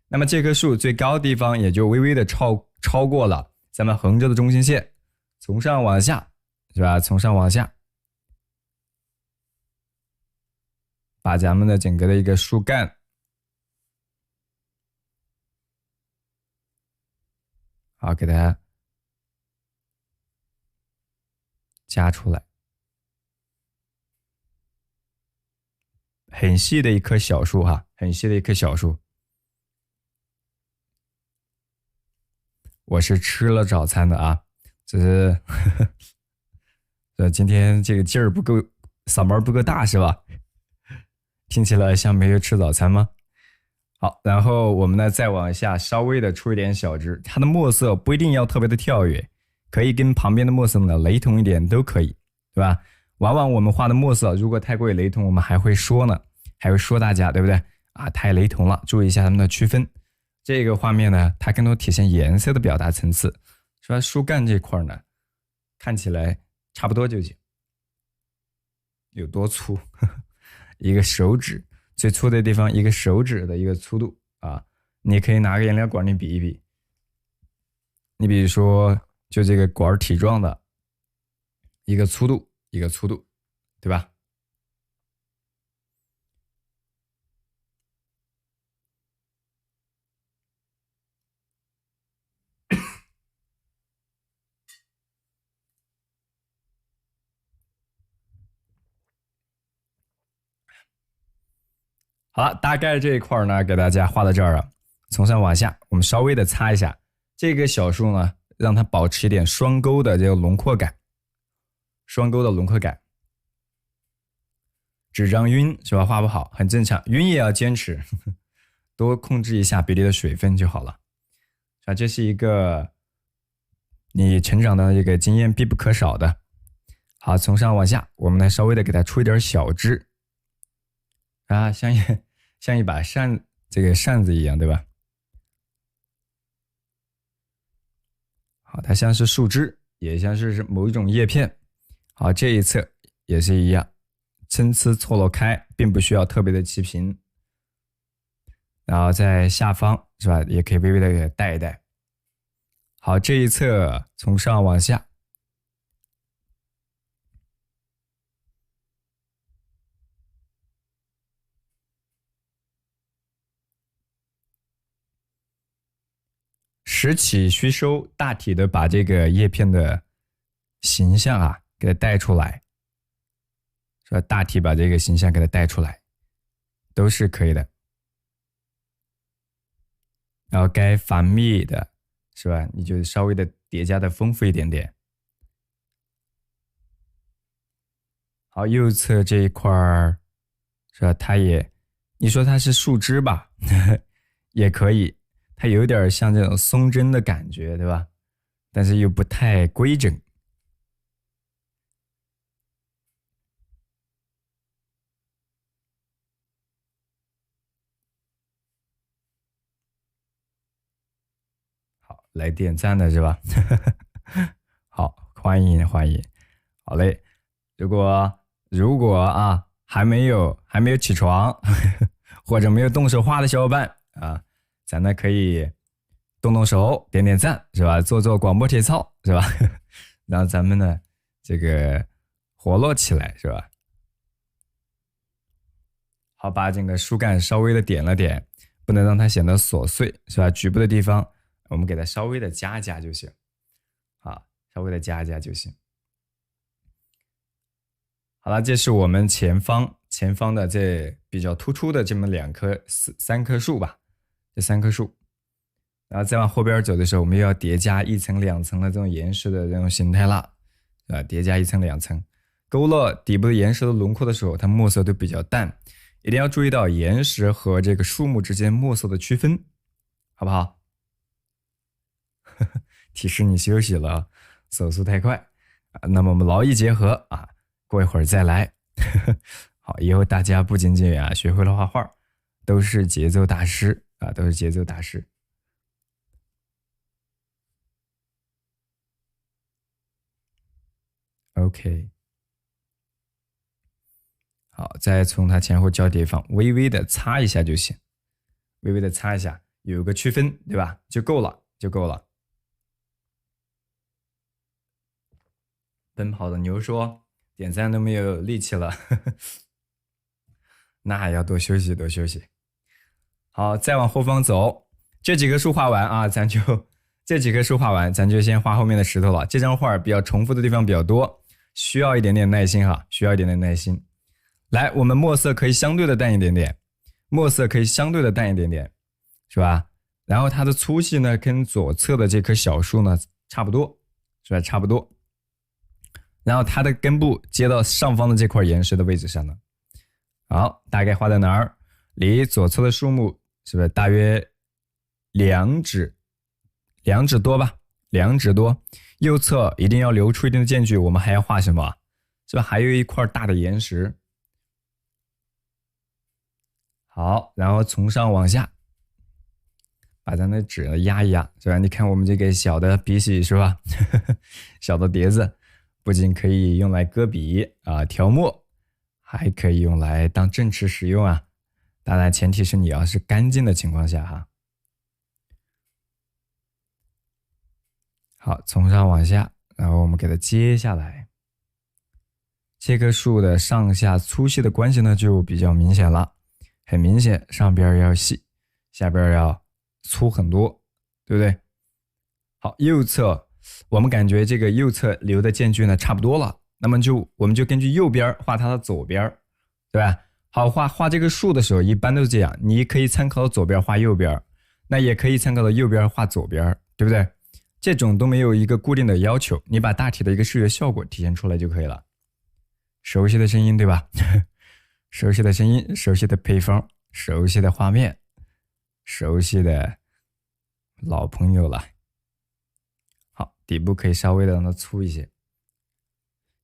那么这棵树最高的地方也就微微的超过了咱们横着的中心线，从上往下，是吧？从上往下，把咱们的整个的一个树干，好，给它夹出来。很细的一棵小树哈，很细的一棵小树。我是吃了早餐的啊，只是今天这个劲儿不够，嗓门不够大是吧？听起来像没有吃早餐吗？好，然后我们呢再往下稍微的出一点小枝，它的墨色不一定要特别的跳跃，可以跟旁边的墨色呢雷同一点都可以，对吧？往往我们画的墨色如果太过于雷同，我们还会说呢，还会说大家，对不对？啊，太雷同了，注意一下它们的区分。这个画面呢，它更多体现颜色的表达层次，是吧？树干这块呢，看起来差不多就行。有多粗？一个手指最粗的地方，一个手指的一个粗度啊。你可以拿个颜料管你比一比。你比如说，就这个管体状的一个粗度，一个粗度，对吧？好了，大概这一块呢，给大家画到这儿了。从上往下，我们稍微的擦一下这个小树呢，让它保持一点双钩的这个轮廓感，双钩的轮廓感。纸张晕是吧？画不好很正常，晕也要坚持，多控制一下比例的水分就好了。啊，这是一个你成长的一个经验必不可少的。好，从上往下，我们来稍微的给它出一点小枝啊，像一把这个扇子一样，对吧？好，它像是树枝，也像是某一种叶片。好，这一侧也是一样，参差错落开，并不需要特别的齐平。然后在下方是吧，也可以微微的给它带一带。好，这一侧从上往下。时起虚收，大体的把这个叶片的形象啊给它带出来，是吧？大体把这个形象给它带出来，都是可以的。然后该繁密的，是吧？你就稍微的叠加的丰富一点点。好，右侧这一块儿，是吧？你说它是树枝吧，也可以。它有点像这种松针的感觉，对吧？但是又不太规整。好，来点赞的是吧？好，欢迎欢迎。好嘞，如果啊还没有起床，或者没有动手画的小伙伴啊，咱呢可以动手，点点赞是吧？做广播体操是吧？让咱们呢这个活络起来是吧？好，把整个树干稍微的点了点，不能让它显得琐碎是吧？局部的地方我们给它稍微的加一加就行，好，稍微的加一加就行。好了，这是我们前方的这比较突出的这么三棵树吧，这3棵树。然后再往后边走的时候，我们又要叠加1层2层的这种岩石的这种形态了，叠加1层2层，勾勒底部的岩石的轮廓的时候，它墨色都比较淡，一定要注意到岩石和这个树木之间墨色的区分，好不好？提示你休息了，手速太快那么我们劳逸结合啊，过一会儿再来。好，以后大家不仅仅学会了画画，都是节奏大师啊，都是节奏大师。OK， 好，再从它前后交叠方微微的擦一下就行，微微的擦一下，有个区分，对吧？就够了，就够了。奔跑的牛说点赞都没有力气了，那还要多休息多休息。好，再往后方走，这几棵树画完啊，咱就先画后面的石头了。这张画比较重复的地方比较多，需要一点点耐心哈，需要一点点耐心。来，我们墨色可以相对的淡一点点，是吧？然后它的粗细呢，跟左侧的这棵小树呢差不多，是吧？差不多。然后它的根部接到上方的这块岩石的位置上呢。好，大概画在哪儿？离左侧的树木是不是大约2指多吧？2指多。右侧一定要留出一定的间距，我们还要画什么？是吧？还有一块大的岩石。好，然后从上往下把咱的纸压一压，是吧？你看我们这个小的笔洗是吧？小的碟子不仅可以用来搁笔啊、调墨，还可以用来当正尺使用啊。当然前提是你要是干净的情况下哈。好，从上往下，然后我们给它接下来。这棵树的上下粗细的关系呢就比较明显了，很明显，上边要细，下边要粗很多，对不对？好，右侧我们感觉这个右侧留的间距呢差不多了，那么我们就根据右边画它的左边，对吧？好，画这个树的时候一般都是这样，你可以参考左边画右边，那也可以参考到右边画左边，对不对？这种都没有一个固定的要求，你把大体的一个视觉效果体现出来就可以了。熟悉的声音对吧？熟悉的声音，熟悉的配方，熟悉的画面，熟悉的老朋友了。好，底部可以稍微的让它粗一些。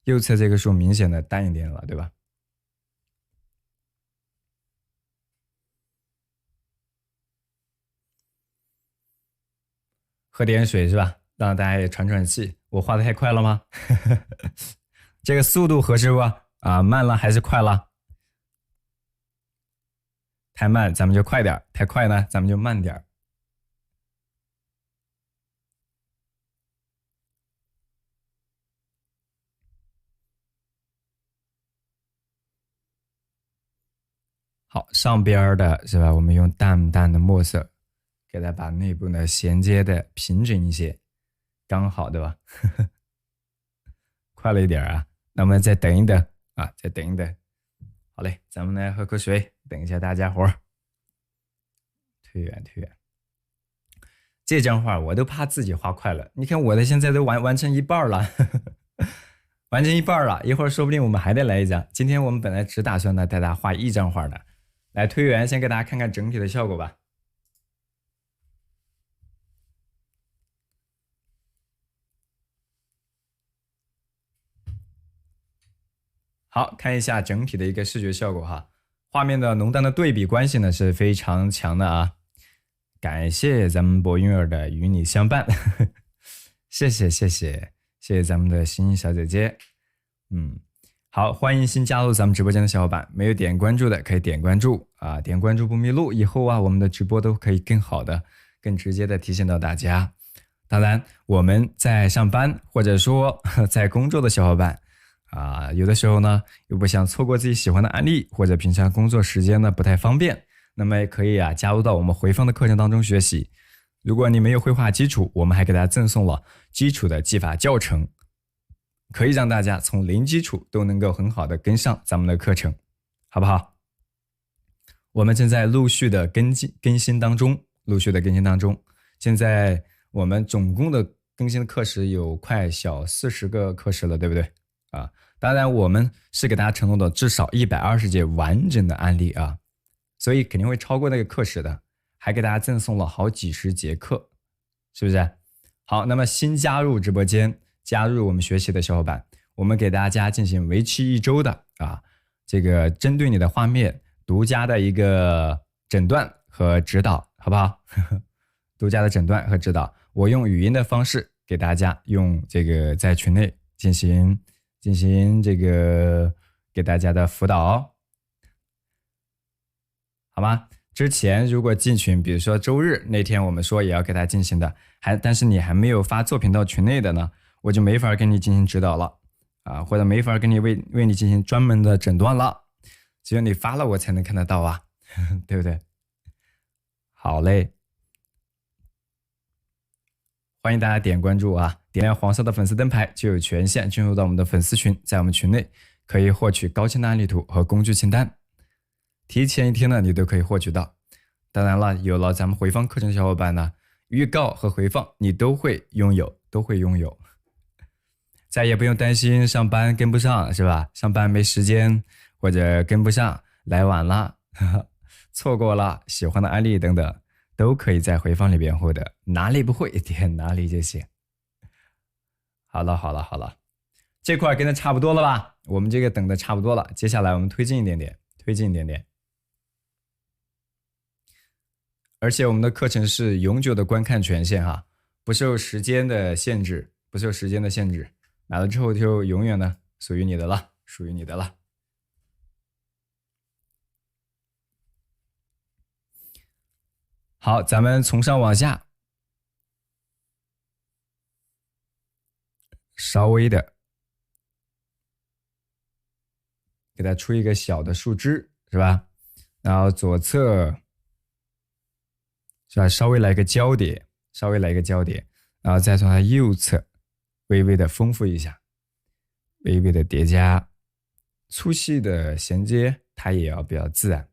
右侧这个树明显的淡一点了，对吧？喝点水是吧？让大家也喘喘气。我画的太快了吗？这个速度合适不？啊，慢了还是快了？太慢咱们就快点，太快呢咱们就慢点。好，上边的是吧？我们用淡淡的墨色给它把内部呢衔接的平整一些，刚好对吧？快了一点啊，那我们再等一等啊，再等一等。好嘞，咱们来喝口水，等一下大家伙儿。推远。这张画我都怕自己画快了，你看我的现在都完成一半了，完成一半了，一会儿说不定我们还得来一张。今天我们本来只打算呢带大家画一张画的。来，推圆，先给大家看看整体的效果吧。好，看一下整体的一个视觉效果哈，画面的浓淡的对比关系呢是非常强的啊。感谢咱们博云儿的与你相伴，谢谢咱们的欣欣小姐姐。好，欢迎新加入咱们直播间的小伙伴，没有点关注的可以点关注啊，点关注不迷路，以后啊我们的直播都可以更好的、更直接的提醒到大家。当然，我们在上班或者说在工作的小伙伴啊，有的时候呢又不想错过自己喜欢的案例，或者平常工作时间呢不太方便，那么也可以啊加入到我们回放的课程当中学习。如果你没有绘画基础，我们还给大家赠送了基础的技法教程，可以让大家从零基础都能够很好的跟上咱们的课程，好不好？我们正在陆续的更新当中，现在我们总共的更新的课时有快小40个课时了，对不对啊？当然我们是给大家承诺的至少120节完整的案例啊，所以肯定会超过那个课时的，还给大家赠送了好几十节课，是不是？好，那么新加入直播间加入我们学习的小伙伴，我们给大家进行为期1周的这个针对你的画面独家的一个诊断和指导，好不好？独家的诊断和指导，我用语音的方式给大家用这个在群内进行这个给大家的辅导，好吗？之前如果进群，比如说周日那天我们说也要给大家进行的，但是你还没有发作品到群内的呢，我就没法跟你进行指导了。啊，或者没法给你为你进行专门的诊断了，只有你发了我才能看得到啊，对不对？好嘞，欢迎大家点关注啊，点亮黄色的粉丝灯牌就有权限进入到我们的粉丝群，在我们群内可以获取高清的案例图和工具清单，提前一天呢你都可以获取到。当然了，有了咱们回放课程的小伙伴呢，预告和回放你都会拥有，再也不用担心上班跟不上，是吧？上班没时间或者跟不上，来晚了，错过了喜欢的案例等等，都可以在回放里边获得，哪里不会点哪里就行。好了，这块跟的差不多了吧？我们这个等的差不多了，接下来我们推进一点点。而且我们的课程是永久的观看权限哈，不受时间的限制，买了之后就永远呢属于你的了。好，咱们从上往下，稍微的给它出一个小的树枝，是吧？然后左侧是吧？稍微来个交叠，然后再从它右侧微微的丰富一下，微微的叠加，粗细的衔接它也要比较自然。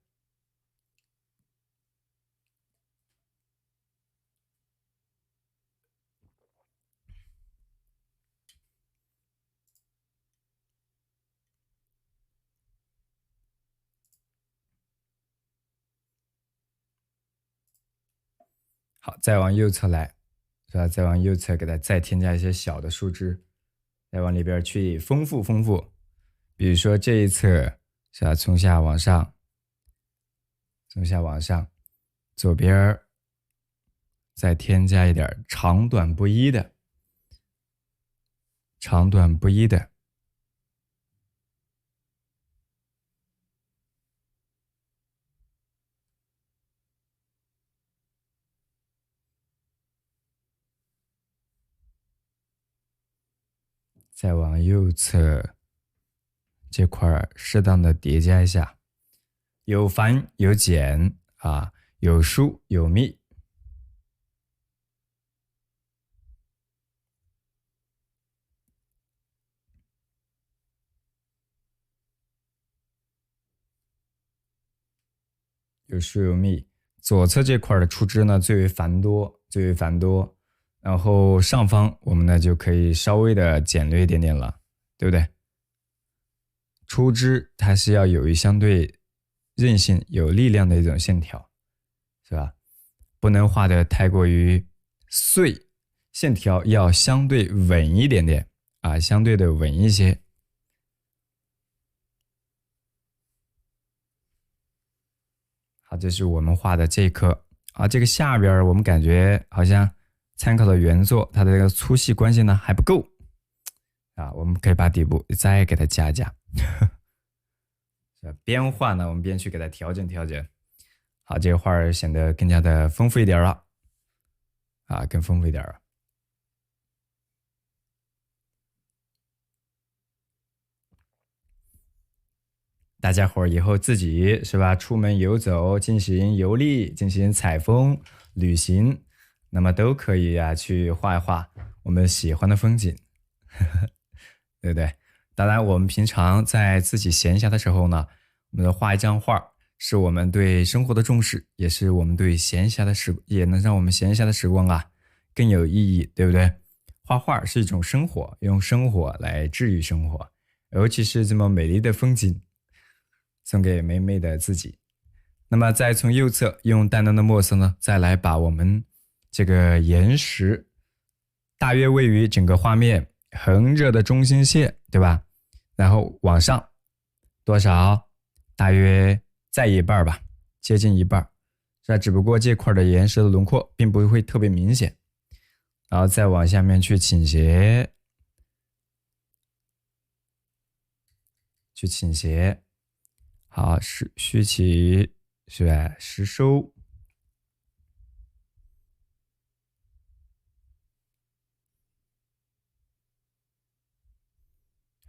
好，再往右侧来，是吧？再往右侧给它再添加一些小的树枝，再往里边去丰富。比如说这一侧是吧？从下往上，左边再添加一点长短不一的，再往右侧这块适当的叠加一下，有繁有简啊，有疏有密。左侧这块的出枝呢最为繁多，然后上方我们呢就可以稍微的简略一点点了，对不对？出枝它是要有一相对韧性、有力量的一种线条，是吧？不能画的太过于碎，线条要相对稳一点点啊，相对的稳一些。好，这是我们画的这一颗啊，这个下边我们感觉好像参考的原作，它的这个粗细关系呢还不够啊，我们可以把底部再给它加。边画呢，我们边去给它调整。好，这个画儿显得更加的丰富一点了啊，更丰富一点了。大家伙儿以后自己是吧，出门游走、进行游历、进行采风、旅行，那么都可以啊去画一画我们喜欢的风景，对不对？当然，我们平常在自己闲暇的时候呢，我们画一张画，是我们对生活的重视，也是我们对闲暇的也能让我们闲暇的时光啊更有意义，对不对？画画是一种生活，用生活来治愈生活，尤其是这么美丽的风景。送给美美的自己。那么再从右侧用淡淡的墨色呢，再来把我们这个岩石大约位于整个画面横着的中心线，对吧？然后往上多少？大约在一半吧，接近一半。是吧？只不过这块的岩石的轮廓并不会特别明显。然后再往下面去倾斜，好，虚起是吧？实收，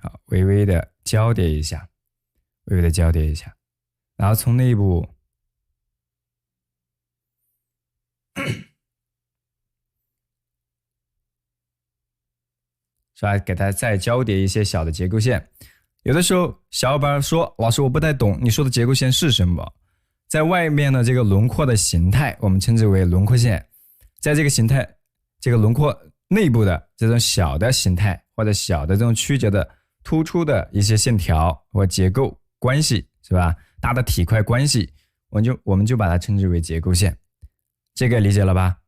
好，微微的交叠一下，微微的交叠一下，然后从内部是吧？给它再交叠一些小的结构线。有的时候小伙伴说：“老师，我不太懂你说的结构线是什么？”在外面的这个轮廓的形态，我们称之为轮廓线。在这个形态，这个轮廓内部的这种小的形态或者小的这种曲折的突出的一些线条或结构关系，是吧？大的体块关系，我们就把它称之为结构线。这个理解了吧？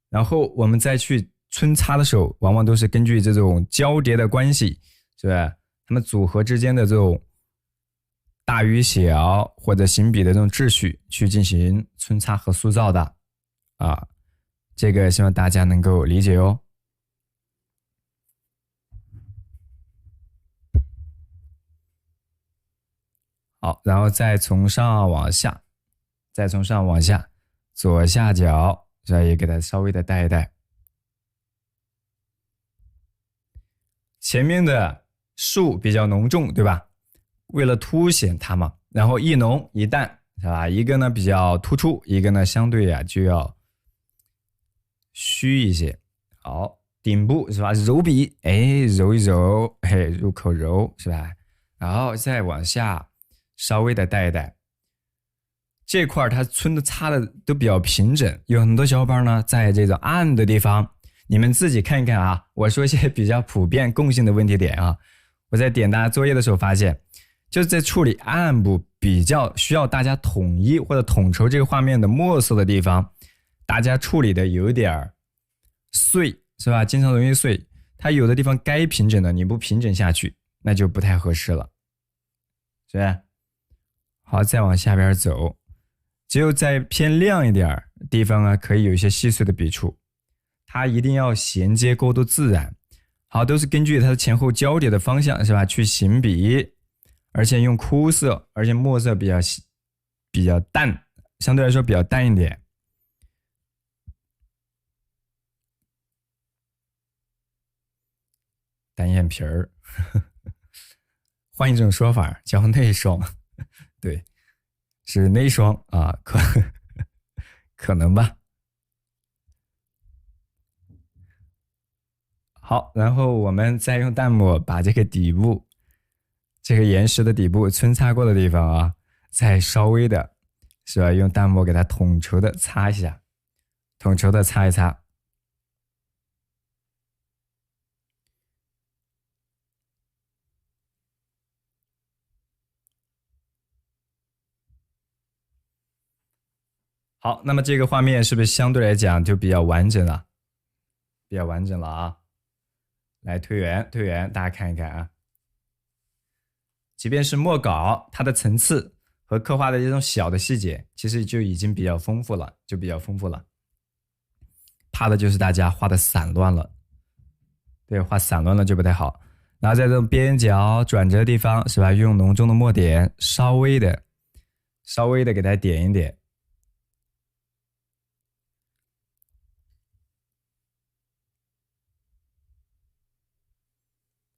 然后我们再去皴擦的时候，往往都是根据这种交叠的关系，是吧？它们组合之间的这种大与小或者行笔的这种秩序去进行皴擦和塑造的这个希望大家能够理解哦。好，然后再从上往下，左下角也给它稍微的带一带。前面的树比较浓重，对吧？为了凸显它嘛，然后一浓一淡，是吧？一个呢比较突出，一个呢相对就要虚一些。好，顶部是吧？揉笔，揉一揉，入口揉，是吧？然后再往下稍微的带一带。这块它皴的擦的都比较平整，有很多小伙伴呢在这种暗的地方，你们自己看一看啊。我说一些比较普遍共性的问题点啊。我在点大家作业的时候发现，就是在处理暗部比较需要大家统一或者统筹这个画面的墨色的地方，大家处理的有点碎，是吧？经常容易碎。它有的地方该平整的你不平整下去，那就不太合适了，是吧？好，再往下边走。只有在偏亮一点地方可以有一些细碎的笔触，它一定要衔接勾勒自然。好，都是根据它的前后交叠的方向，是吧？去行笔，而且用枯色，而且墨色比较淡，相对来说比较淡一点。单眼皮儿，换一种说法叫内双，对。是内双可能吧。好，然后我们再用淡墨把这个底部，这个岩石的底部皴擦过的地方再稍微的，是吧？用淡墨给它统筹的擦一下，统筹的擦一擦。好，那么这个画面是不是相对来讲就比较完整了？比较完整了啊！来推圆，大家看一看啊。即便是墨稿，它的层次和刻画的这种小的细节，其实就已经比较丰富了，怕的就是大家画的散乱了，对，画散乱了就不太好。然后在这种边角转折的地方，是吧？用浓重的墨点，稍微的给它点一点。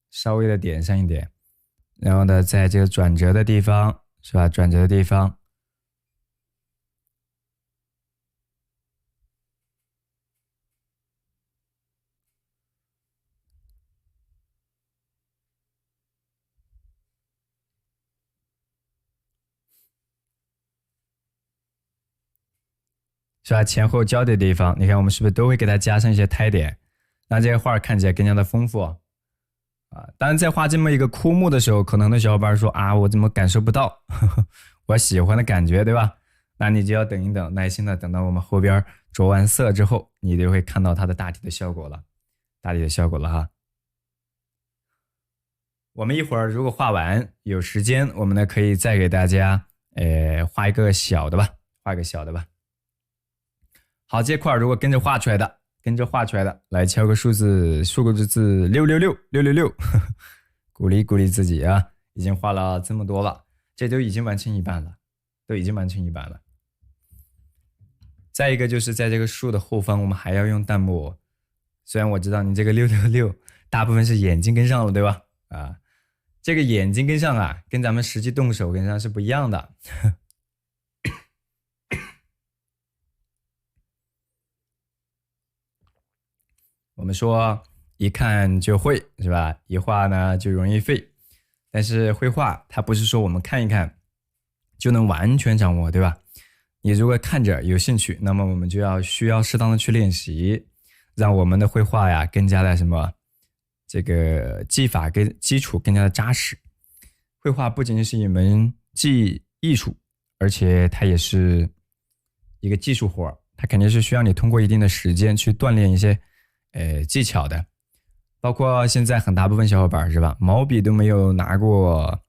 稍微的点上一点，然后呢，在这个转折的地方，是吧？转折的地方，是吧？前后交叠的地方，你看我们是不是都会给它加上一些胎点，让这个画看起来更加的丰富当然，在画这么一个枯木的时候，可能很多小伙伴说我怎么感受不到我喜欢的感觉，对吧？那你就要等一等，耐心的等到我们后边着完色之后，你就会看到它的大体的效果了，哈。我们一会儿如果画完有时间，我们呢可以再给大家画一个小的吧，好，这块如果跟着画出来的，来敲个数字666，鼓励鼓励自己啊！已经画了这么多了，这都已经完成一半了，再一个就是在这个树的后方，我们还要用淡墨。虽然我知道你这个666大部分是眼睛跟上了，对吧？啊，这个眼睛跟上啊，跟咱们实际动手跟上是不一样的。我们说一看就会是吧？一画呢就容易废。但是绘画它不是说我们看一看就能完全掌握，对吧？你如果看着有兴趣，那么我们就需要适当的去练习，让我们的绘画呀更加的这个技法跟基础更加的扎实。绘画不仅仅是一门艺术，而且它也是一个技术活，它肯定是需要你通过一定的时间去锻炼一些技巧的。包括现在很大部分小伙伴是吧，毛笔都没有拿过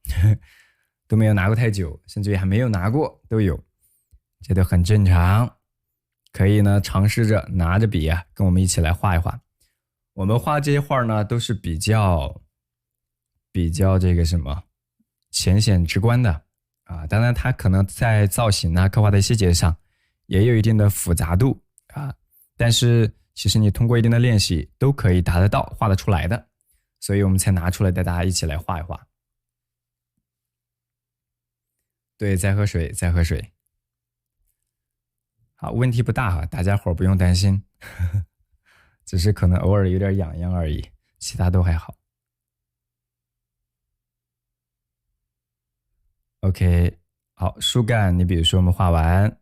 都没有拿过太久，甚至于还没有拿过都有，这都很正常。可以呢尝试着拿着笔啊跟我们一起来画一画。我们画这些画呢都是比较这个浅显直观的啊，当然它可能在造型啊刻画的细节上也有一定的复杂度啊，但是其实你通过一定的练习都可以达得到画得出来的，所以我们才拿出来带大家一起来画一画。对，再喝水再喝水。好，问题不大哈，大家伙不用担心。只是可能偶尔有点痒痒而已，其他都还好。OK， 好，树干你比如说我们画完，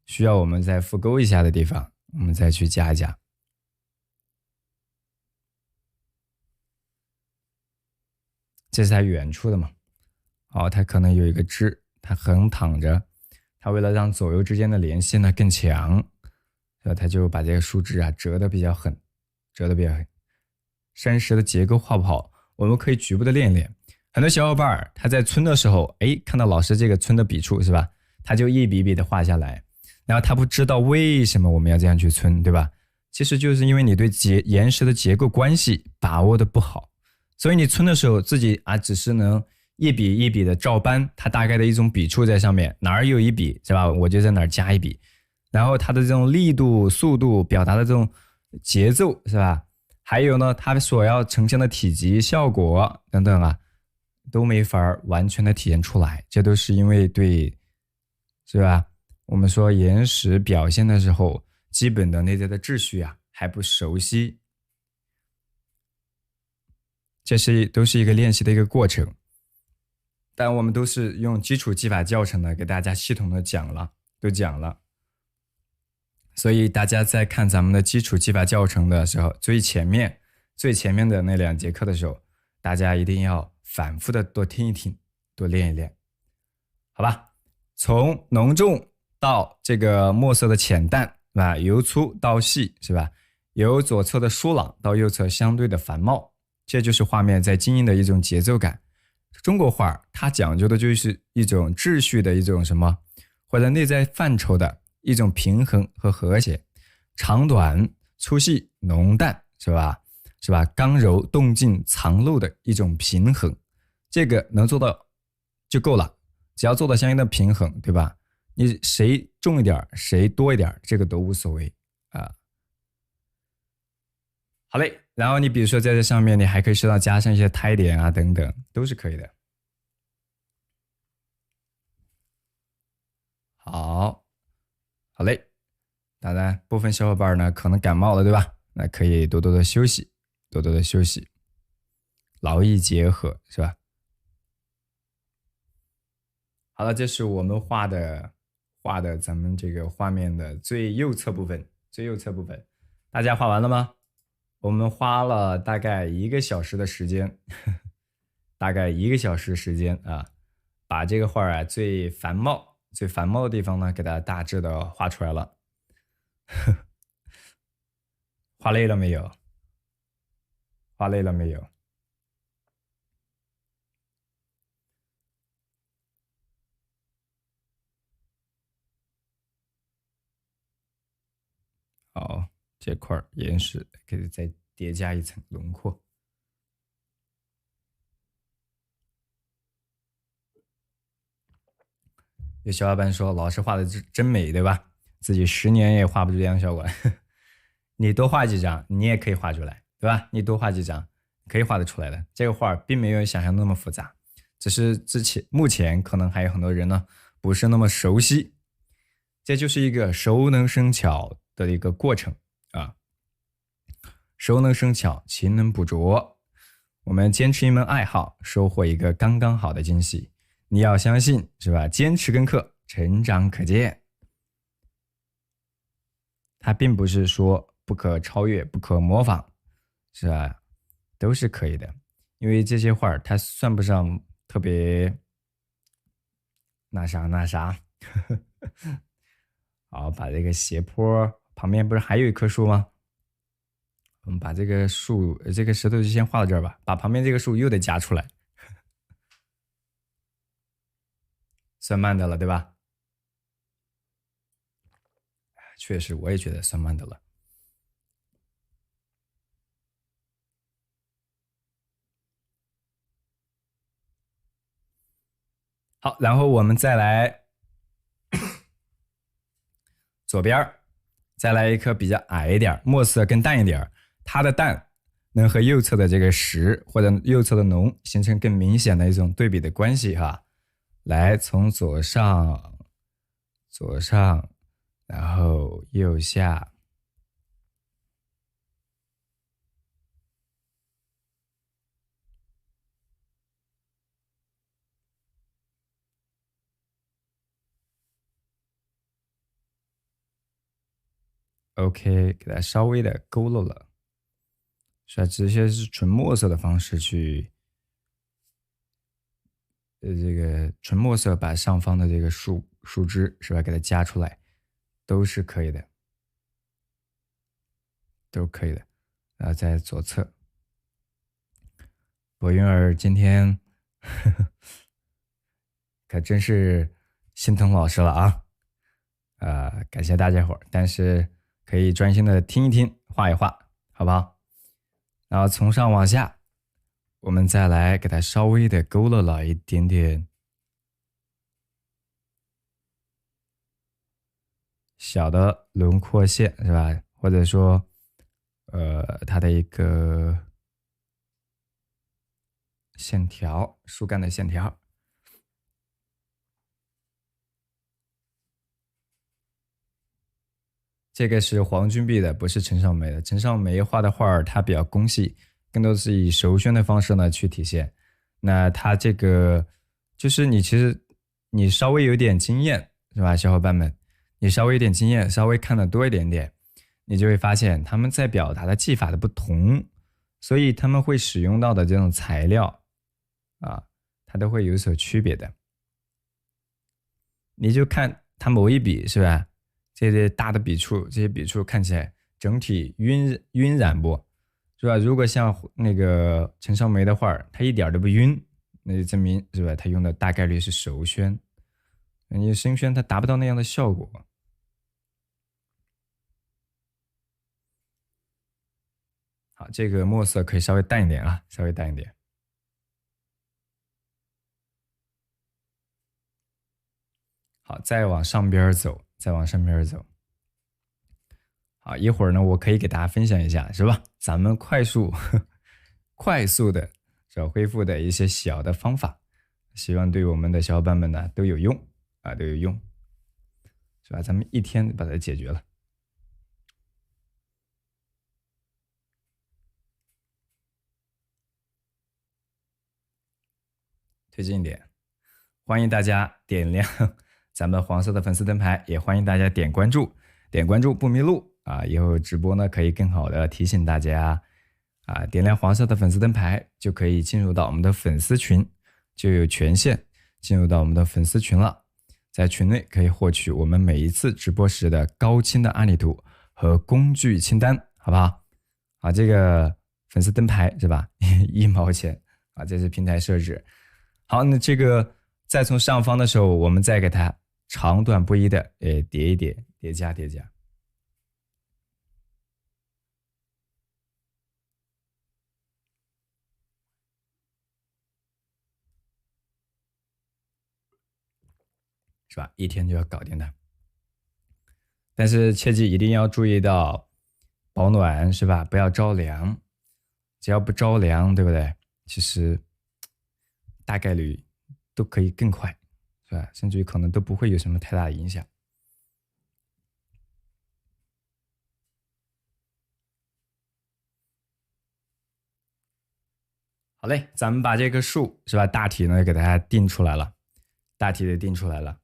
需要我们再复勾一下的地方，我们再去加一加。这是它远处的嘛，好，它可能有一个枝，它横躺着，它为了让左右之间的联系呢更强，所以它就把这个树枝啊折得比较狠。山石的结构画不好，我们可以局部的练一练。很多小伙伴他在村的时候，看到老师这个村的笔触是吧，他就一笔一笔的画下来，然后他不知道为什么我们要这样去村，对吧？其实就是因为你对岩石的结构关系把握的不好，所以你村的时候自己只是能一笔一笔的照搬它大概的一种笔触在上面，哪儿有一笔是吧，我就在哪儿加一笔，然后它的这种力度、速度、表达的这种节奏是吧？还有呢，它所要呈现的体积、效果等等啊，都没法完全的体现出来。这都是因为对，是吧？我们说岩石表现的时候，基本的内在的秩序啊还不熟悉，这都是一个练习的一个过程。但我们都是用基础技法教程呢，给大家系统的讲了。所以大家在看咱们的基础技法教程的时候，最前面的那2节课的时候，大家一定要反复的多听一听，多练一练，好吧？从浓重到这个墨色的浅淡，是吧？由粗到细，是吧？由左侧的疏朗到右侧相对的繁茂，这就是画面在经营的一种节奏感。中国画它讲究的就是一种秩序的一种或者内在范畴的一种平衡和和谐，长短、粗细、浓淡，是吧？刚柔动静藏漏的一种平衡，这个能做到就够了，只要做到相应的平衡，对吧？你谁重一点谁多一点这个都无所谓啊。好嘞，然后你比如说在这上面你还可以适当加上一些胎点啊等等，都是可以的。好嘞，当然部分小伙伴呢可能感冒了，对吧？那可以多多的休息，劳逸结合，是吧？好了，这是我们画的咱们这个画面的最右侧部分，大家画完了吗？我们花了大概1个小时的时间，啊，把这个画啊最繁茂的地方呢，给它大致的画出来了。画累了没有？好，这块岩石可以再叠加一层轮廓。有小伙伴说老师画的真美，对吧？自己10年也画不出这样效果。你多画几张，你也可以画出来，对吧？你多画几张，可以画得出来的。这个画并没有想象那么复杂，只是目前可能还有很多人呢不是那么熟悉。这就是一个熟能生巧的一个过程啊，熟能生巧，勤能补拙。我们坚持一门爱好，收获一个刚刚好的惊喜。你要相信，是吧？坚持跟课，成长可见。它并不是说不可超越、不可模仿，是吧？都是可以的，因为这些画它算不上特别那啥。好，把这个斜坡旁边不是还有一棵树吗？我们把这个树，这个石头就先画到这儿吧，把旁边这个树又得夹出来，算慢的了，对吧？确实，我也觉得算慢的了。好，然后我们再来左边，再来一颗比较矮一点，墨色更淡一点，它的淡能和右侧的这个实或者右侧的浓形成更明显的一种对比的关系哈。来，从左上，然后右下。OK，给它稍微的勾勒了，是吧？直接是纯墨色的方式去，这个纯墨色把上方的这个树枝是吧，给它加出来，都是可以的，都可以的。然后在左侧，博云儿今天可真是心疼老师了啊！感谢大家伙儿，但是可以专心的听一听，画一画，好不好？然后从上往下，我们再来给它稍微的勾勒了一点点小的轮廓线，是吧？或者说，它的一个线条，树干的线条。这个是黄君璧的，不是陈少梅的。陈少梅画的画儿，它比较工细，更多是以手宣的方式呢去体现。那它这个就是其实你稍微有点经验，是吧，小伙伴们？你稍微有点经验，稍微看的多一点点，你就会发现他们在表达的技法的不同，所以他们会使用到的这种材料啊，它都会有所区别的。你就看它某一笔是吧？这些大的笔触，这些笔触看起来整体晕染不，是吧？如果像那个陈少梅的画，它一点都不晕，那就证明是吧？它用的大概率是手宣，你深宣它达不到那样的效果。好，这个墨色可以稍微淡一点啊，稍微淡一点。好，再往上边走，再往上边走。好，一会儿呢，我可以给大家分享一下，是吧？咱们快速的找恢复的一些小的方法，希望对我们的小伙伴们呢都有用啊，都有用，是吧？咱们一天把它解决了。推进一点，欢迎大家点亮咱们黄色的粉丝灯牌，也欢迎大家点关注，点关注不迷路啊！以后直播呢可以更好的提醒大家啊，点亮黄色的粉丝灯牌就可以进入到我们的粉丝群，就有权限进入到我们的粉丝群了。在群内可以获取我们每一次直播时的高清的案例图和工具清单，好不好？啊，这个粉丝灯牌是吧？1毛钱啊，这是平台设置。好，那这个再从上方的时候，我们再给它长短不一的叠一叠，叠加，是吧？一天就要搞定的。但是切记一定要注意到保暖，是吧？不要着凉。只要不着凉，对不对？其实大概率都可以更快，是吧？甚至于可能都不会有什么太大的影响。好嘞，咱们把这个数是吧，大体呢给大家定出来了，大体的定出来了，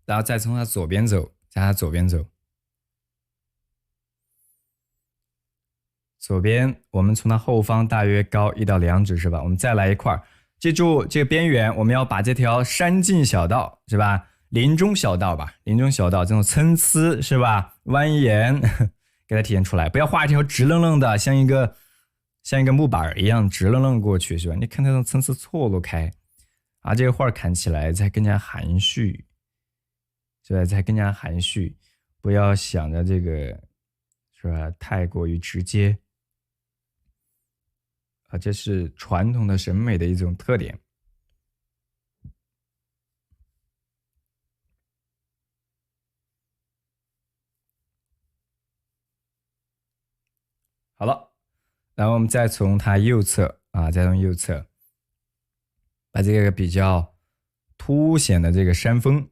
然后再从它左边走，在它左边走，左边我们从它后方大约高1到2指是吧？我们再来一块，记住这个边缘，我们要把这条山径小道是吧？林中小道吧，林中小道这种参差是吧？蜿蜒。给它体现出来，不要画一条直愣愣的，像一个木板一样直愣愣过去，是吧？你看它的参差错落开，啊，这个画看起来才更加含蓄，是吧？才更加含蓄，不要想着这个，是吧？太过于直接，啊，这是传统的审美的一种特点。好了，然后我们再从它右侧啊，再从右侧把这个比较凸显的这个山峰，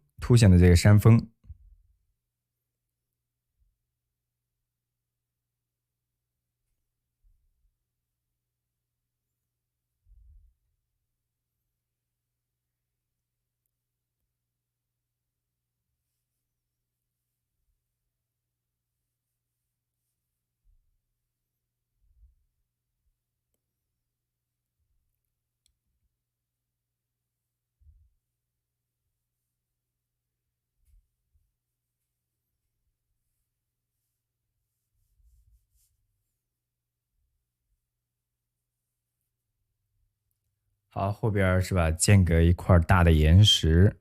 好，后边是吧？间隔一块大的岩石，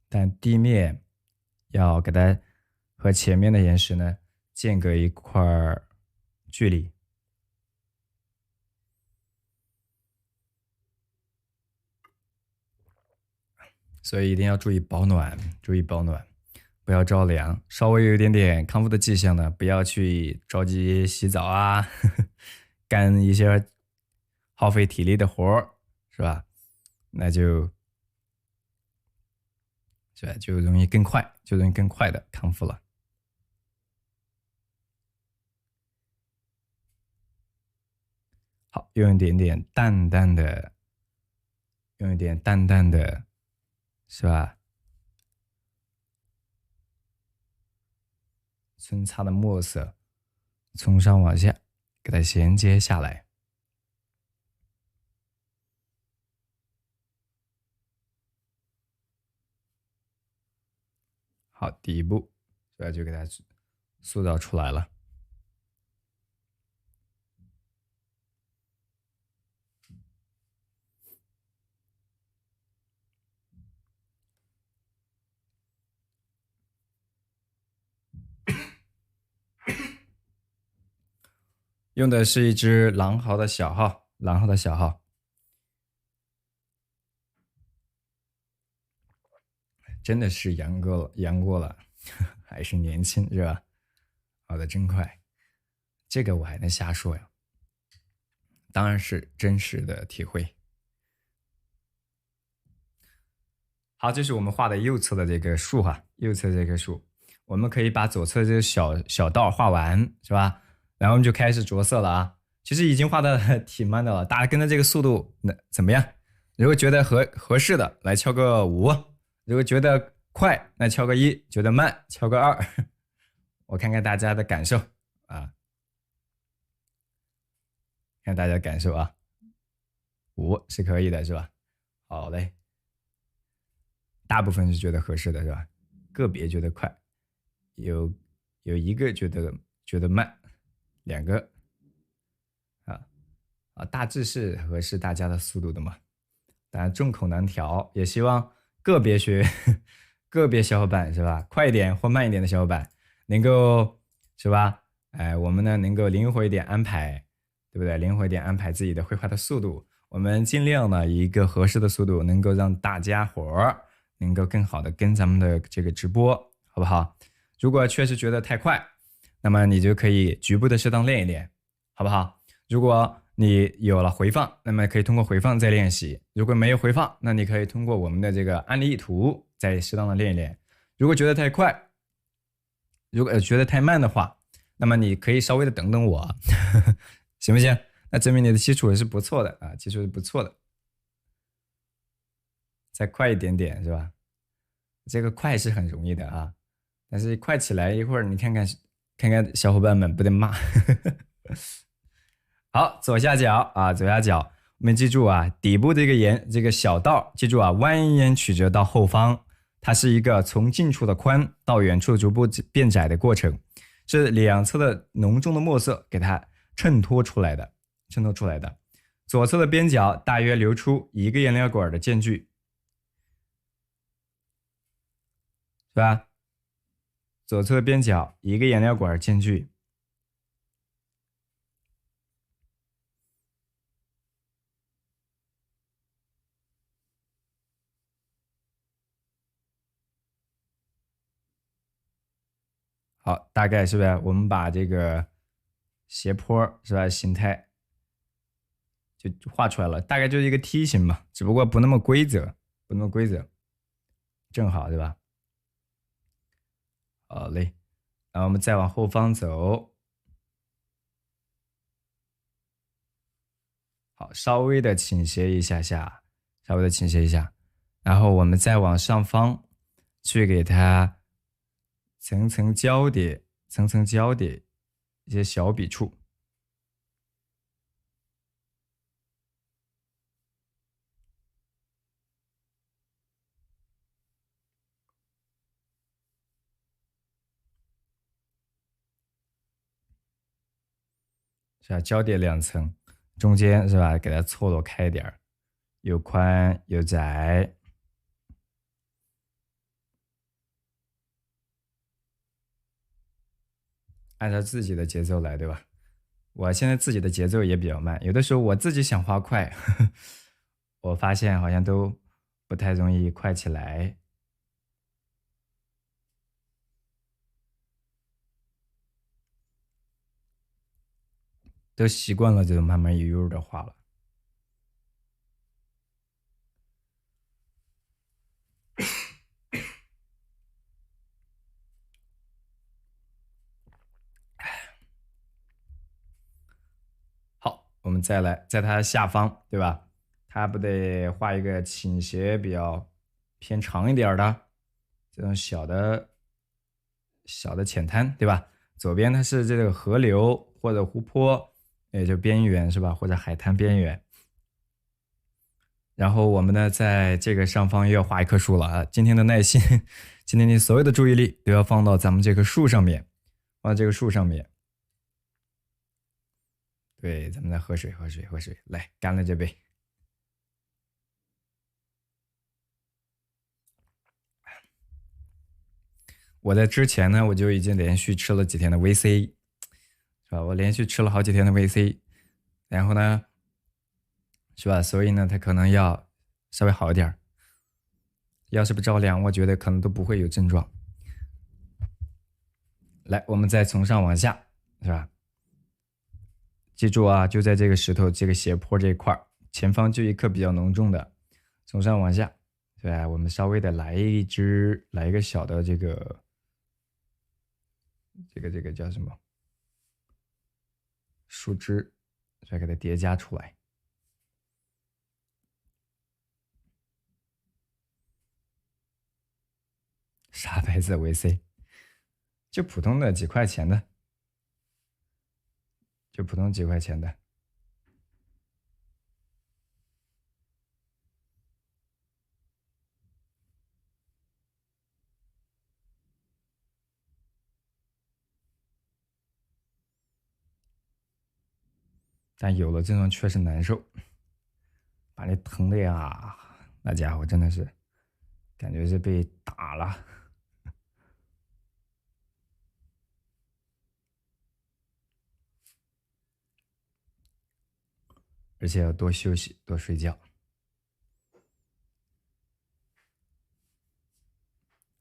但地面要给它和前面的岩石呢间隔一块距离，所以一定要注意保暖，不要着凉。稍微有一点点康复的迹象呢，不要去着急洗澡啊，干一些耗费体力的活儿，是吧？那就是吧，就容易更快的康复了。好，用一点点淡淡的，是吧？皴擦的墨色从上往下给它衔接下来。好，第一步，是吧？就给它塑造出来了。用的是一支狼毫的小号，真的是阳过了，还是年轻是吧？好的，真快，这个我还能瞎说呀？当然是真实的体会。好，这是我们画的右侧的这个树哈，我们可以把左侧这个小道画完，是吧？然后我们就开始着色了啊。其实已经画的挺慢的了，大家跟着这个速度，那怎么样？如果觉得合适的，来敲个5；如果觉得快，那敲个1；觉得慢，敲个2。我看看大家的感受啊，看大家感受啊，5是可以的，是吧？好嘞，大部分是觉得合适的，是吧？个别觉得快，有一个觉得慢，2个。大致是合适大家的速度的嘛，当然众口难调，也希望个别小伙伴是吧，快一点或慢一点的小伙伴能够是吧，我们呢能够灵活一点安排，对不对？灵活一点安排自己的绘画的速度，我们尽量呢以一个合适的速度，能够让大家伙儿能够更好的跟咱们的这个直播，好不好？如果确实觉得太快，那么你就可以局部的适当练一练，好不好？如果你有了回放，那么可以通过回放再练习；如果没有回放，那你可以通过我们的这个案例图再适当的练一练。如果觉得太快，如果觉得太慢的话，那么你可以稍微的等等我，行不行？那证明你的基础是不错的啊，基础是不错的。再快一点点是吧？这个快是很容易的啊，但是快起来一会儿，你看看小伙伴们不得骂。好，左下角啊，左下角，我们记住啊，底部这个小道，记住啊，蜿蜒曲折到后方，它是一个从近处的宽到远处逐步变窄的过程，是两侧的浓重的墨色给它衬托出来的。左侧的边角大约留出一个颜料管的间距，是吧？左侧边角一个颜料管间距。好，大概是不是我们把这个斜坡是吧形态就画出来了，大概就是一个梯形嘛，只不过不那么规则，正好对吧？好嘞，然后我们再往后方走，好，稍微的倾斜一下，然后我们再往上方去给它层层交叠一些小笔触。是吧？交叠2层，中间是吧？给它错落开点儿，有宽有窄。按照自己的节奏来，对吧？我现在自己的节奏也比较慢，有的时候我自己想画快，我发现好像都不太容易快起来。都习惯了这种慢慢悠悠的画了。好，我们再来，在它下方，对吧？它不得画一个倾斜比较偏长一点的这种小的浅滩，对吧？左边它是这个河流或者湖泊，也就边缘是吧？或者海滩边缘。然后我们呢，在这个上方又要画一棵树了啊！今天的耐心，今天你所有的注意力都要放到咱们这棵树上面，放到这个树上面。对，咱们再喝水，来，干了这杯。我在之前呢，我就已经连续吃了几天的 VC， 是吧？我连续吃了好几天的 VC， 然后呢，是吧？所以呢，它可能要稍微好一点。要是不着凉，我觉得可能都不会有症状。来，我们再从上往下，是吧？记住啊，就在这个石头这个斜坡这一块前方就一颗比较浓重的，从上往下，对吧？我们稍微的来一个小的这个叫什么树枝，再给它叠加出来。啥牌子 VC？ 就普通的几块钱的，但有了这种确实难受，把你疼的呀，那家伙真的是感觉是被打了。而且要多休息，多睡觉。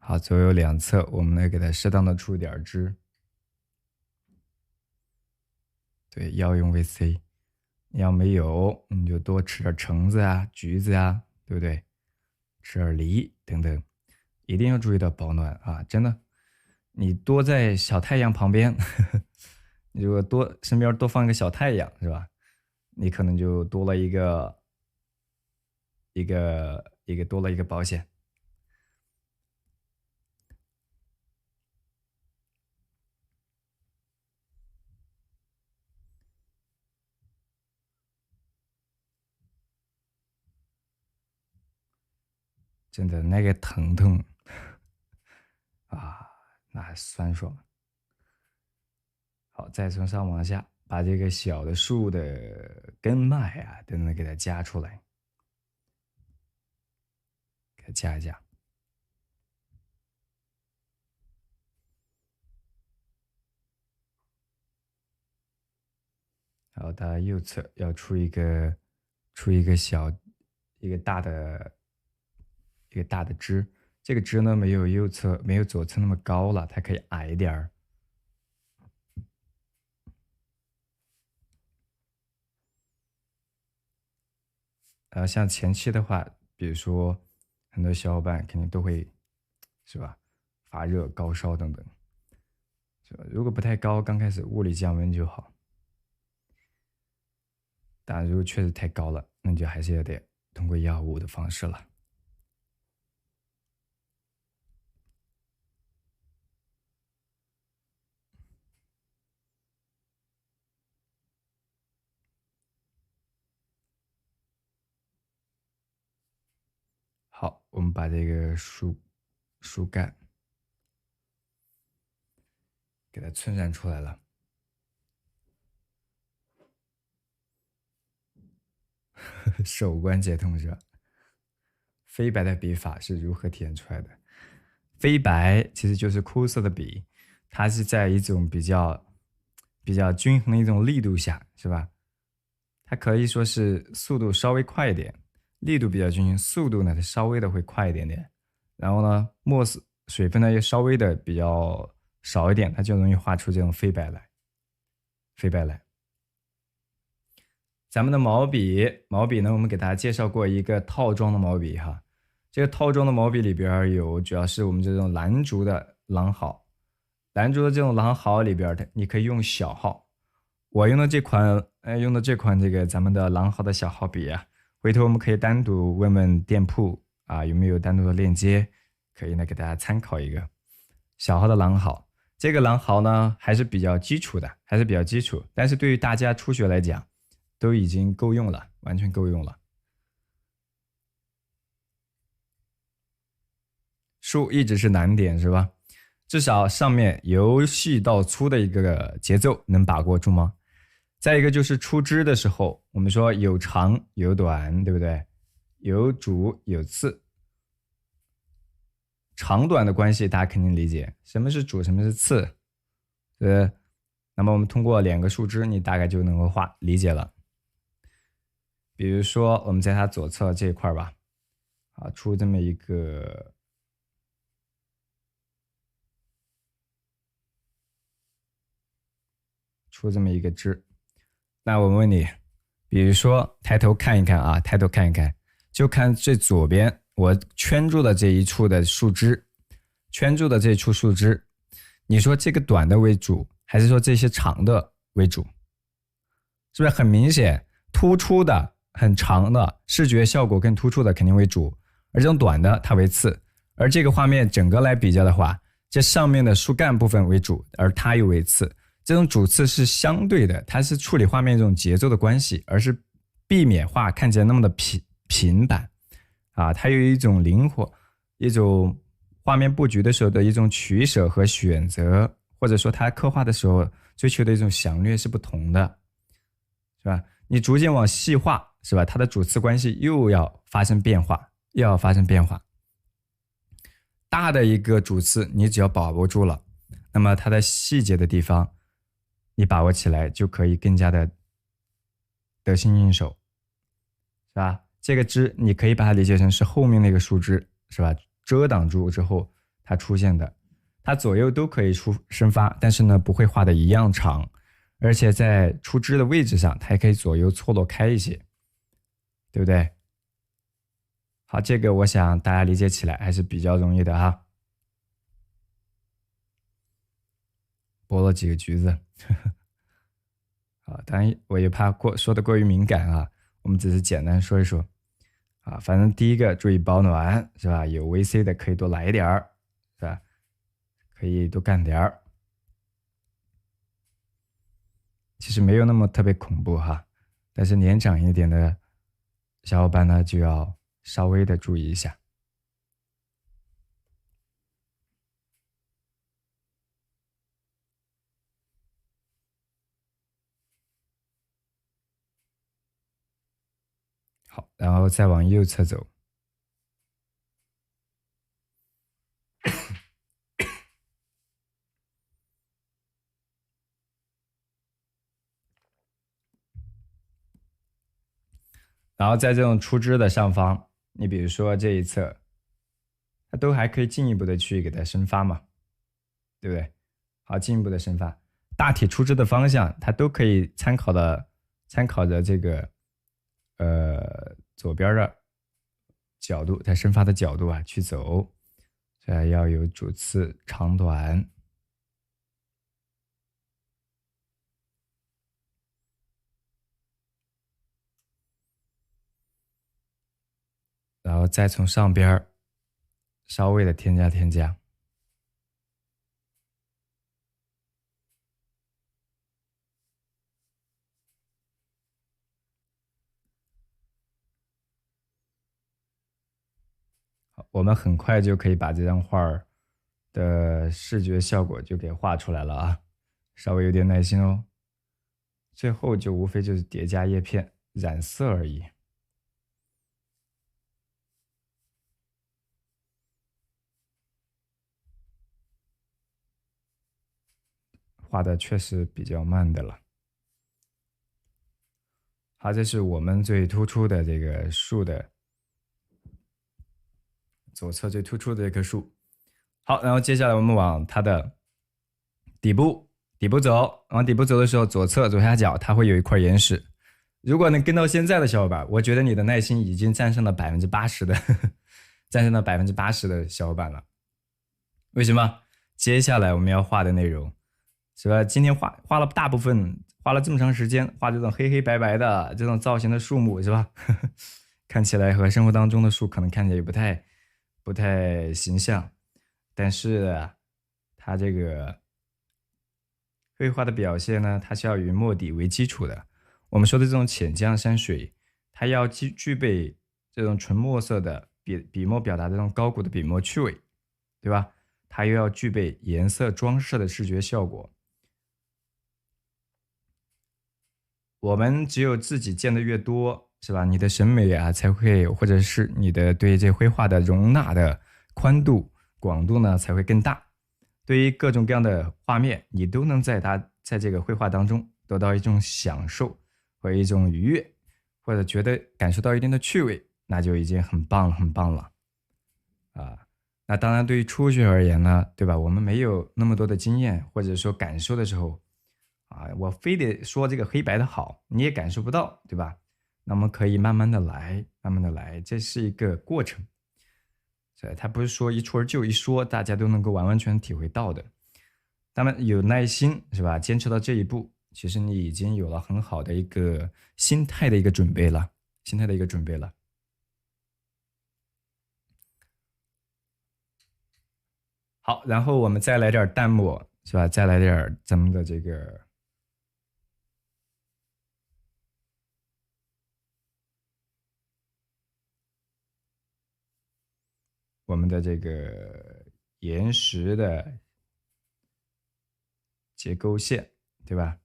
好，左右两侧我们来给它适当的出点汁。对，要用 VC， 要没有你就多吃点橙子啊、橘子啊，对不对？吃点梨等等，一定要注意到保暖啊！真的，你多在小太阳旁边，你如果身边多放一个小太阳，是吧？你可能就多了一个多了一个保险。真的那个疼痛啊，那酸爽。好，再从上往下，把这个小的树的根脉啊等等给它夹出来，给它夹一夹。然后它右侧要出一个一个大的枝，这个枝呢没有左侧那么高了，它可以矮一点儿。像前期的话，比如说很多小伙伴肯定都会，是吧？发热、高烧等等，是吧？如果不太高，刚开始物理降温就好。但如果确实太高了，那你就还是要得通过药物的方式了。好，我们把这个树干给它皴染出来了。手关节痛是吧？飞白的笔法是如何体现出来的？飞白其实就是枯涩的笔，它是在一种比较均衡的一种力度下，是吧？它可以说是速度稍微快一点，力度比较均匀，速度呢它稍微的会快一点点。然后呢，墨色水分呢又稍微的比较少一点，它就容易画出这种飞白来。咱们的毛笔呢，我们给大家介绍过一个套装的毛笔哈。这个套装的毛笔里边有，主要是我们这种蓝竹的狼毫，蓝竹的这种狼毫里边的，你可以用小号。我用的这款，这个咱们的狼毫的小号笔啊，回头我们可以单独问问店铺啊，有没有单独的链接，可以呢给大家参考一个小号的狼毫。这个狼毫呢还是比较基础的，但是对于大家初学来讲，都已经够用了，完全够用了。树一直是难点是吧？至少上面由细到粗的一个节奏能把握住吗？再一个就是出枝的时候，我们说有长有短，对不对？有主有次，长短的关系大家肯定理解，什么是主，什么是次，那么我们通过两个树枝，你大概就能够理解了。比如说我们在它左侧这一块吧，出这么一个枝。那我问你，比如说抬头看一看，就看最左边我圈住的这一处的树枝，你说这个短的为主，还是说这些长的为主？是不是很明显，突出的很长的视觉效果更突出的肯定为主，而这种短的它为次。而这个画面整个来比较的话，这上面的树干部分为主，而它又为次。这种主次是相对的，它是处理画面这种节奏的关系，而是避免画看起来那么的平板它有一种灵活，一种画面布局的时候的一种取舍和选择，或者说它刻画的时候追求的一种详略是不同的，是吧？你逐渐往细化，是吧？它的主次关系又要发生变化。大的一个主次你只要把握住了，那么它的细节的地方你把握起来就可以更加的得心应手，是吧？这个枝你可以把它理解成是后面那个树枝，是吧？遮挡住之后，它出现的，它左右都可以生发，但是呢不会画的一样长，而且在出枝的位置上，它也可以左右错落开一些，对不对？好，这个我想大家理解起来还是比较容易的哈。剥了几个橘子，啊，当然我也怕说的过于敏感啊，我们只是简单说一说。啊，反正第一个注意保暖是吧？有 VC 的可以多来一点儿，是吧？可以多干点儿。其实没有那么特别恐怖哈，但是年长一点的小伙伴呢，就要稍微的注意一下。好，然后再往右侧走。然后在这种出枝的上方，你比如说这一侧，它都还可以进一步的去给它生发嘛，对不对？好，进一步的生发，大体出枝的方向，它都可以参考着这个左边的角度，它生发的角度啊去走，要有主次长短。然后再从上边稍微的添加。好，我们很快就可以把这张画的视觉效果就给画出来了啊，稍微有点耐心哦。最后就无非就是叠加叶片、染色而已。画的确实比较慢的了。好，这是我们最突出的这个树的左侧最突出的这棵树。好，然后接下来我们往它的底部走，往底部走的时候，左侧左下角它会有一块岩石。如果能跟到现在的小伙伴，我觉得你的耐心已经战胜了80%的，战胜了80%的小伙伴了。为什么？接下来我们要画的内容，是吧？今天画了大部分，画了这么长时间，画这种黑黑白白的这种造型的树木，是吧？看起来和生活当中的树可能看起来不太形象，但是它这个绘画的表现呢，它是要以墨底为基础的。我们说的这种浅江山水，它要具备这种纯墨色的笔墨表达这种高古的笔墨趣味，对吧？它又要具备颜色装饰的视觉效果。我们只有自己见的越多，是吧？你的审美啊才会，或者是你的对这绘画的容纳的宽度、广度呢才会更大。对于各种各样的画面，你都能在这个绘画当中得到一种享受或一种愉悦，或者觉得感受到一定的趣味，那就已经很棒了啊。那当然，对于初学而言呢，对吧？我们没有那么多的经验或者说感受的时候，啊，我非得说这个黑白的好，你也感受不到，对吧？那么可以慢慢的来，这是一个过程。它不是说一蹴而就，一说大家都能够完完全体会到的。当然有耐心，是吧？坚持到这一步，其实你已经有了很好的一个心态的一个准备了。好，然后我们再来点淡墨，是吧？再来点咱们的这个岩石的结构线，对吧？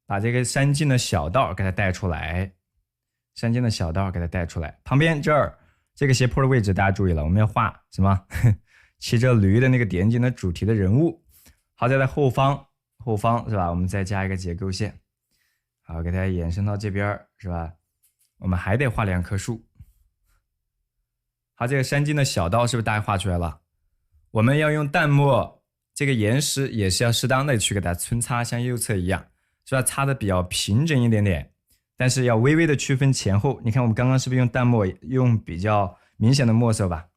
把这个山径的小道给它带出来，旁边这儿这个斜坡的位置，大家注意了，我们要画什么？骑着驴的那个点景的主题的人物。好，在后方是吧？我们再加一个结构线，好，给它延伸到这边是吧？我们还得画2棵树。好，这个山精的小道是不是大家画出来了？我们要用淡墨，这个岩石也是要适当的去给它皴擦，像右侧一样，是吧？擦的比较平整一点点，但是要微微的区分前后。你看我们刚刚是不是用淡墨，用比较明显的墨色吧？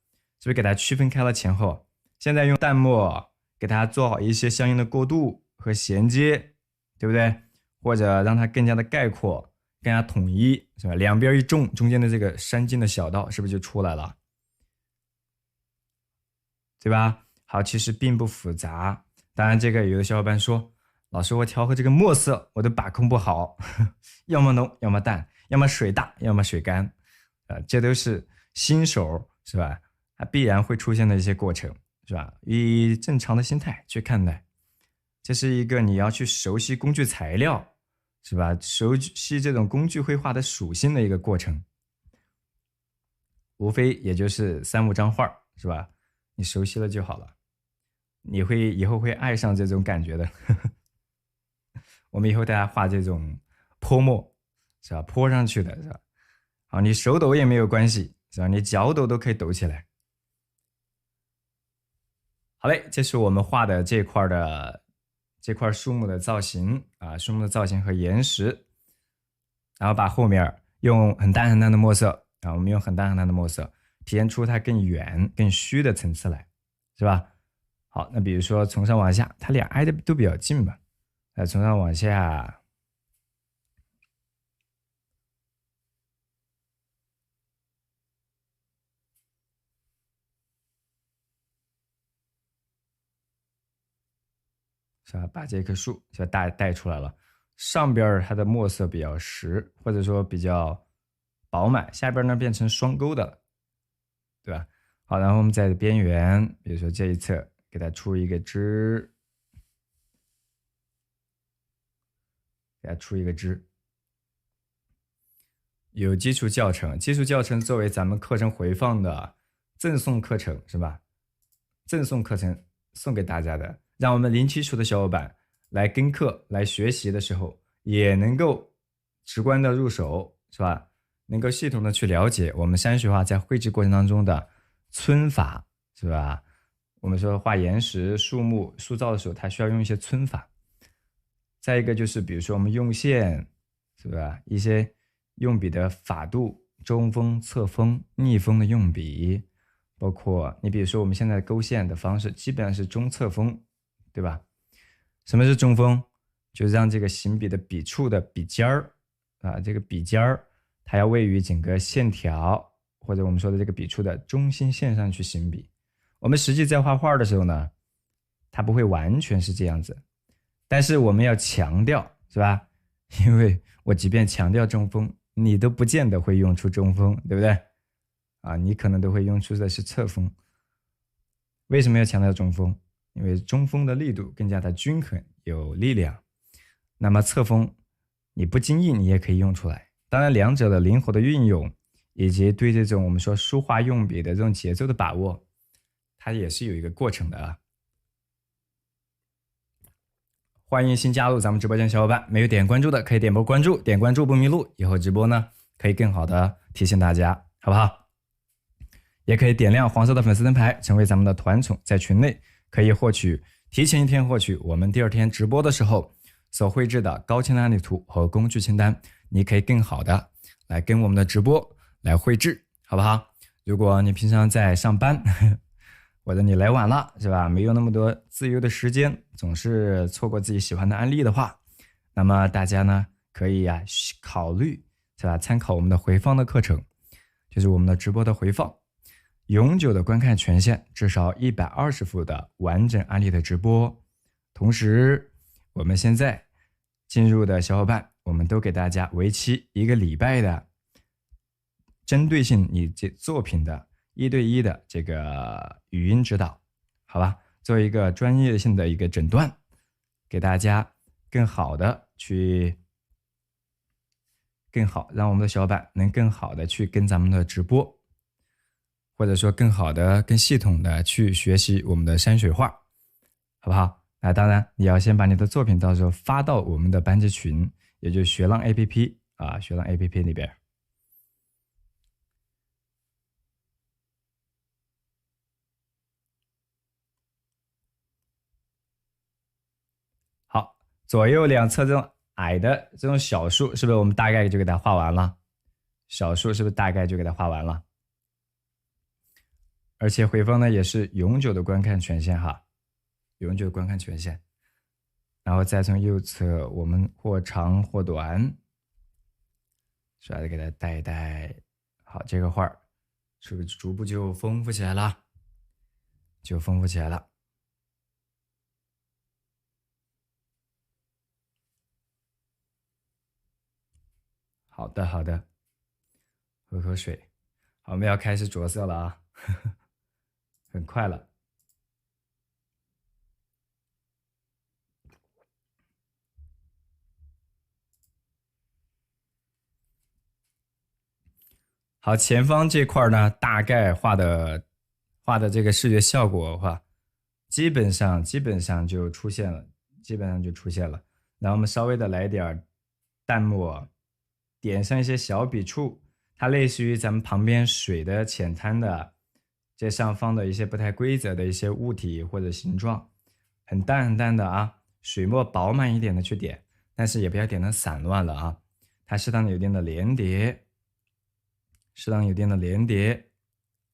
是不是给它区分开了前后？现在用淡墨给它做好一些相应的过渡和衔接，对不对？或者让它更加的概括，更加统一，是吧？两边一重，中间的这个山精的小道是不是就出来了？对吧？好，其实并不复杂。当然，这个有的小伙伴说，老师，我调和这个墨色我都把控不好，要么浓，要么淡，要么水大，要么水干，这都是新手是吧？它必然会出现的一些过程，是吧？以正常的心态去看待，这是一个你要去熟悉工具材料，是吧？熟悉这种工具绘画的属性的一个过程，无非也就是3-5张画，是吧？你熟悉了就好了，你会以后会爱上这种感觉的。我们以后大家画这种泼墨，是吧？泼上去的，是吧？好，你手抖也没有关系，是吧？你脚抖都可以抖起来。好嘞，这是我们画的这块树木的造型啊，树木的造型和岩石，然后把后面用很淡很淡的墨色啊，我们用很淡很淡的墨色。体现出它更圆、更虚的层次来，是吧？好，那比如说从上往下，它俩挨的都比较近吧？从上往下，是吧？把这棵树就带出来了。上边它的墨色比较实，或者说比较饱满，下边呢变成双钩的了，对吧？好，然后我们在边缘，比如说这一侧，给它出一个枝，给它出一个枝。有基础教程，基础教程作为咱们课程回放的赠送课程，是吧？赠送课程送给大家的，让我们零基础的小伙伴来跟课、来学习的时候，也能够直观的入手，是吧？能够系统的去了解我们山水画在绘制过程当中的皴法，是吧？我们说画岩石、树木塑造的时候，它需要用一些皴法。再一个就是，比如说我们用线，是吧？一些用笔的法度，中锋、侧锋、逆锋的用笔，包括你比如说我们现在勾线的方式，基本上是中侧锋，对吧？什么是中锋？就是让这个行笔的笔触的笔尖儿啊，这个笔尖儿它要位于整个线条或者我们说的这个笔触的中心线上去行笔。我们实际在画画的时候呢，它不会完全是这样子，但是我们要强调，是吧？因为我即便强调中锋，你都不见得会用出中锋，对不对？啊，你可能都会用出的是侧锋。为什么要强调中锋？因为中锋的力度更加的均衡，有力量。那么侧锋，你不经意你也可以用出来。当然，两者的灵活的运用，以及对这种我们说书画用笔的这种节奏的把握，它也是有一个过程的啊。欢迎新加入咱们直播间的小伙伴，没有点关注的可以点波关注，点关注不迷路，以后直播呢可以更好的提醒大家，好不好？也可以点亮黄色的粉丝灯牌，成为咱们的团宠，在群内可以提前一天获取我们第2天直播的时候所绘制的高清的案例图和工具清单，你可以更好的来跟我们的直播来绘制，好不好？如果你平常在上班或者你来晚了，是吧？没有那么多自由的时间，总是错过自己喜欢的案例的话，那么大家呢可以考虑，是吧？参考我们的回放的课程，就是我们的直播的回放，永久的观看权限，至少120幅的完整案例的直播。同时，我们现在进入的小伙伴，我们都给大家为期1个礼拜的针对性你这作品的1对1的这个语音指导，好吧？做一个专业性的一个诊断，给大家更好让我们的小伙伴能更好的去跟咱们的直播，或者说更好的、更系统的去学习我们的山水画，好不好？那当然，你要先把你的作品到时候发到我们的班级群，也就是学浪 APP 啊，学浪 APP 里边。左右两侧这种矮的这种小树，是不是我们大概就给它画完了？小树是不是大概就给它画完了？而且回放呢也是永久的观看权限哈，永久观看权限。然后再从右侧我们或长或短，是吧？给它带一带。好，这个画是不是逐步就丰富起来了？就丰富起来了。好的，好的，喝口水。好，我们要开始着色了啊，很快了。好，前方这块呢，大概画的这个视觉效果的话，基本上就出现了，然后我们稍微的来点淡墨，点上一些小笔触，它类似于咱们旁边水的浅滩的这上方的一些不太规则的一些物体或者形状，很淡的啊，水墨饱满一点的去点，但是也不要点的散乱了啊，它适当的有点的连叠。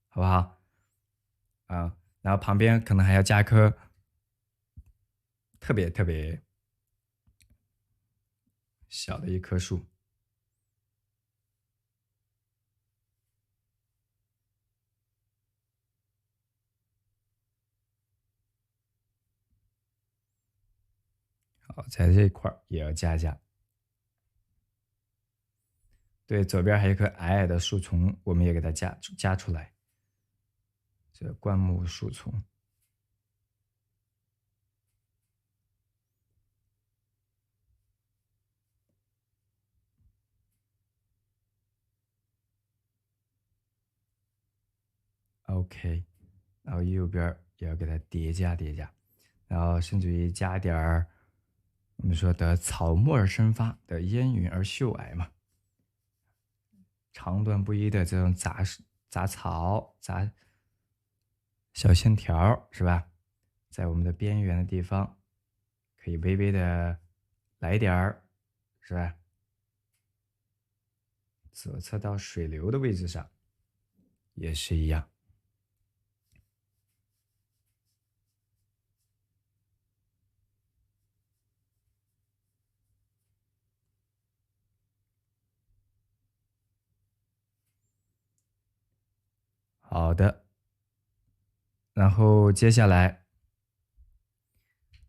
好不好？啊，然后旁边可能还要加棵特别小的一棵树。好，在这一块也要加。对，左边还有一棵矮的树丛，我们也给它加出来。这灌木树丛。OK， 然后右边也要给它叠加，然后甚至于加点儿我们说的草木而生发的烟云而秀霭嘛，长短不一的这种杂草、小线条，是吧？在我们的边缘的地方，可以微微的来点儿，是吧？左侧到水流的位置上，也是一样。好的，然后接下来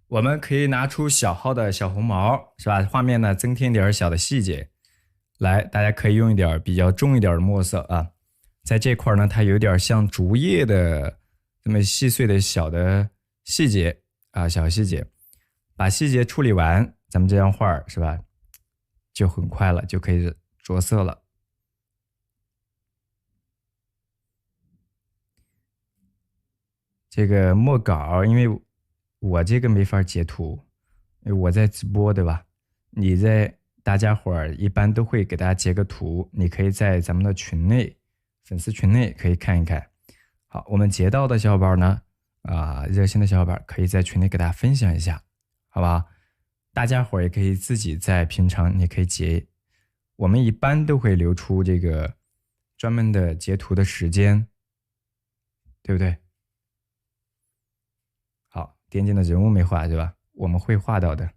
我们可以拿出小号的小红毛，是吧？画面呢增添点小的细节。来，大家可以用一点比较重一点的墨色啊，在这块呢，它有点像竹叶的这么细碎的小的细节啊，小细节，把细节处理完，咱们这张画是吧，就很快了，就可以着色了。这个墨稿，因为我这个没法截图，因为我在直播，对吧？你在大家伙儿一般都会给大家截个图，你可以在咱们的群内、粉丝群内可以看一看。好，我们截到的小伙伴呢，热心的小伙伴可以在群内给大家分享一下，好吧？大家伙儿也可以自己在平常你可以截，我们一般都会留出这个专门的截图的时间，对不对？好，点进的人物没画是吧？我们会画到的。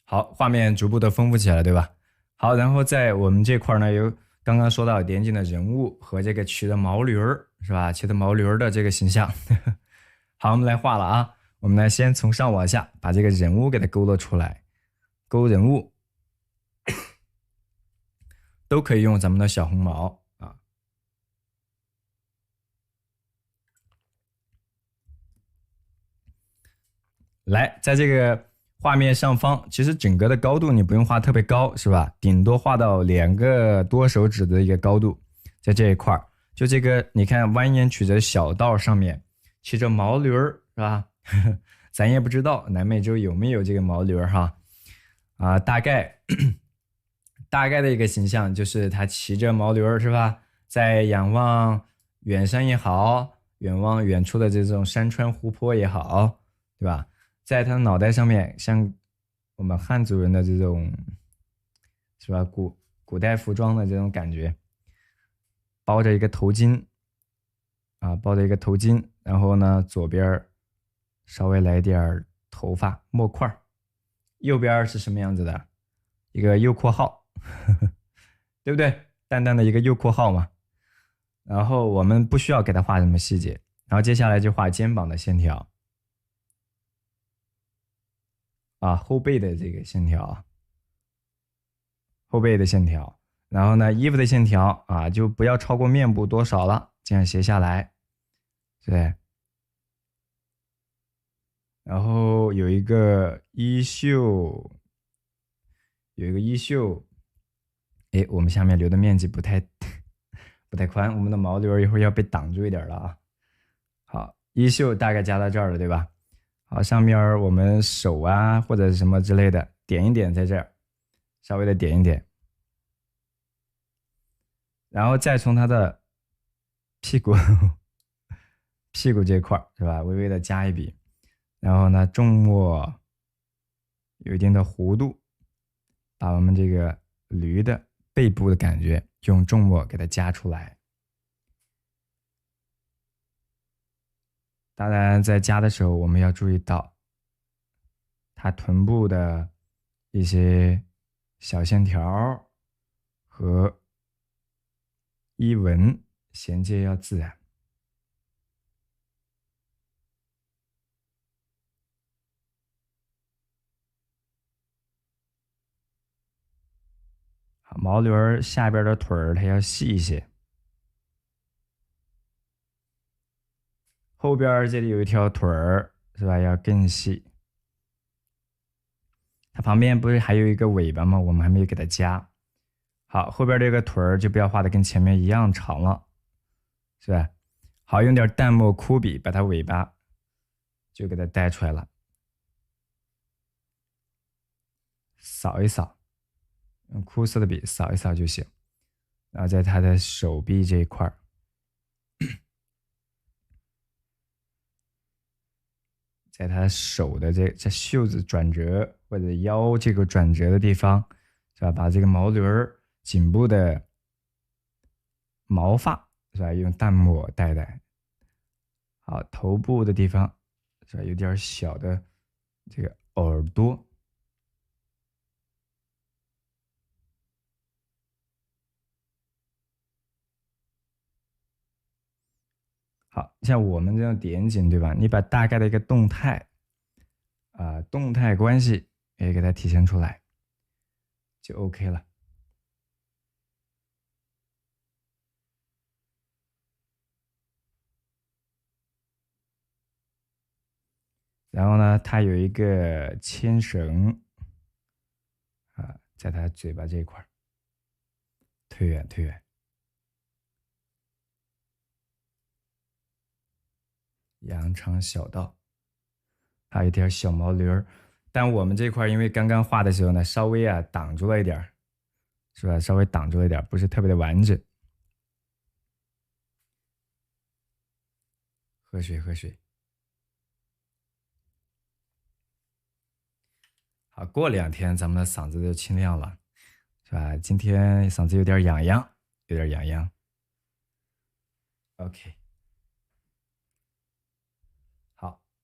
好，画面逐步的丰富起来，对吧？好，然后在我们这块呢，有刚刚说到点进的人物和这个骑的毛驴儿，是吧？骑的毛驴儿的这个形象。好，我们来画了啊。我们来先从上往下把这个人物给它勾勒出来，勾人物都可以用咱们的小红毛啊。来，在这个画面上方，其实整个的高度你不用画特别高，是吧？顶多画到2个多手指的一个高度，在这一块儿，就这个你看蜿蜒曲折小道上面骑着毛驴儿，是吧？咱也不知道南美洲有没有这个毛驴儿哈，大概大概的一个形象就是他骑着毛驴儿是吧，在仰望远山也好，远望远处的这种山川湖泊也好，对吧？在他的脑袋上面，像我们汉族人的这种是吧，古代服装的这种感觉，包着一个头巾啊，包着一个头巾，然后呢，左边稍微来点头发墨块儿，右边是什么样子的？一个右括号，对不对？淡淡的一个右括号嘛。然后我们不需要给它画什么细节，然后接下来就画肩膀的线条啊，后背的这个线条，后背的线条。然后呢，衣服的线条啊，就不要超过面部多少了，这样斜下来，对。然后有一个衣袖，哎，我们下面留的面积不太不太宽，我们的毛驴一会儿要被挡住一点了啊。好，衣袖大概加到这儿了，对吧？好，上面我们手啊或者什么之类的点一点在这儿，稍微的点一点，然后再从它的屁股这块是吧，微微的加一笔，然后呢，重墨有一定的弧度，把我们这个驴的背部的感觉用重墨给它加出来。当然，在加的时候，我们要注意到它臀部的一些小线条和衣纹衔接要自然。好，毛驴儿下边的腿儿它要细一些，后边这里有一条腿儿是吧？要更细。它旁边不是还有一个尾巴吗？我们还没有给它加。好，后边这个腿儿就不要画的跟前面一样长了，是吧？好，用点淡墨枯笔把它尾巴就给它带出来了，扫一扫，用枯色的笔扫一扫就行。然后在它的手臂这一块儿，在它手的这袖子转折或者腰这个转折的地方，是吧？把这个毛驴儿颈部的毛发是吧？用淡墨带带。好，头部的地方是吧？有点小的这个耳朵。好像我们这样点紧，对吧？你把大概的一个动态动态关系也给它体现出来，就 OK 了。然后呢，它有一个牵绳在它嘴巴这一块推远推远，扬长小道，还有一条小毛驴儿。但我们这块因为刚刚画的时候呢，稍微挡住了一点，是吧？稍微挡住了一点，不是特别的完整。喝水喝水。好，过2天咱们的嗓子就清亮了，是吧？今天嗓子有点痒痒，有点痒痒。OK。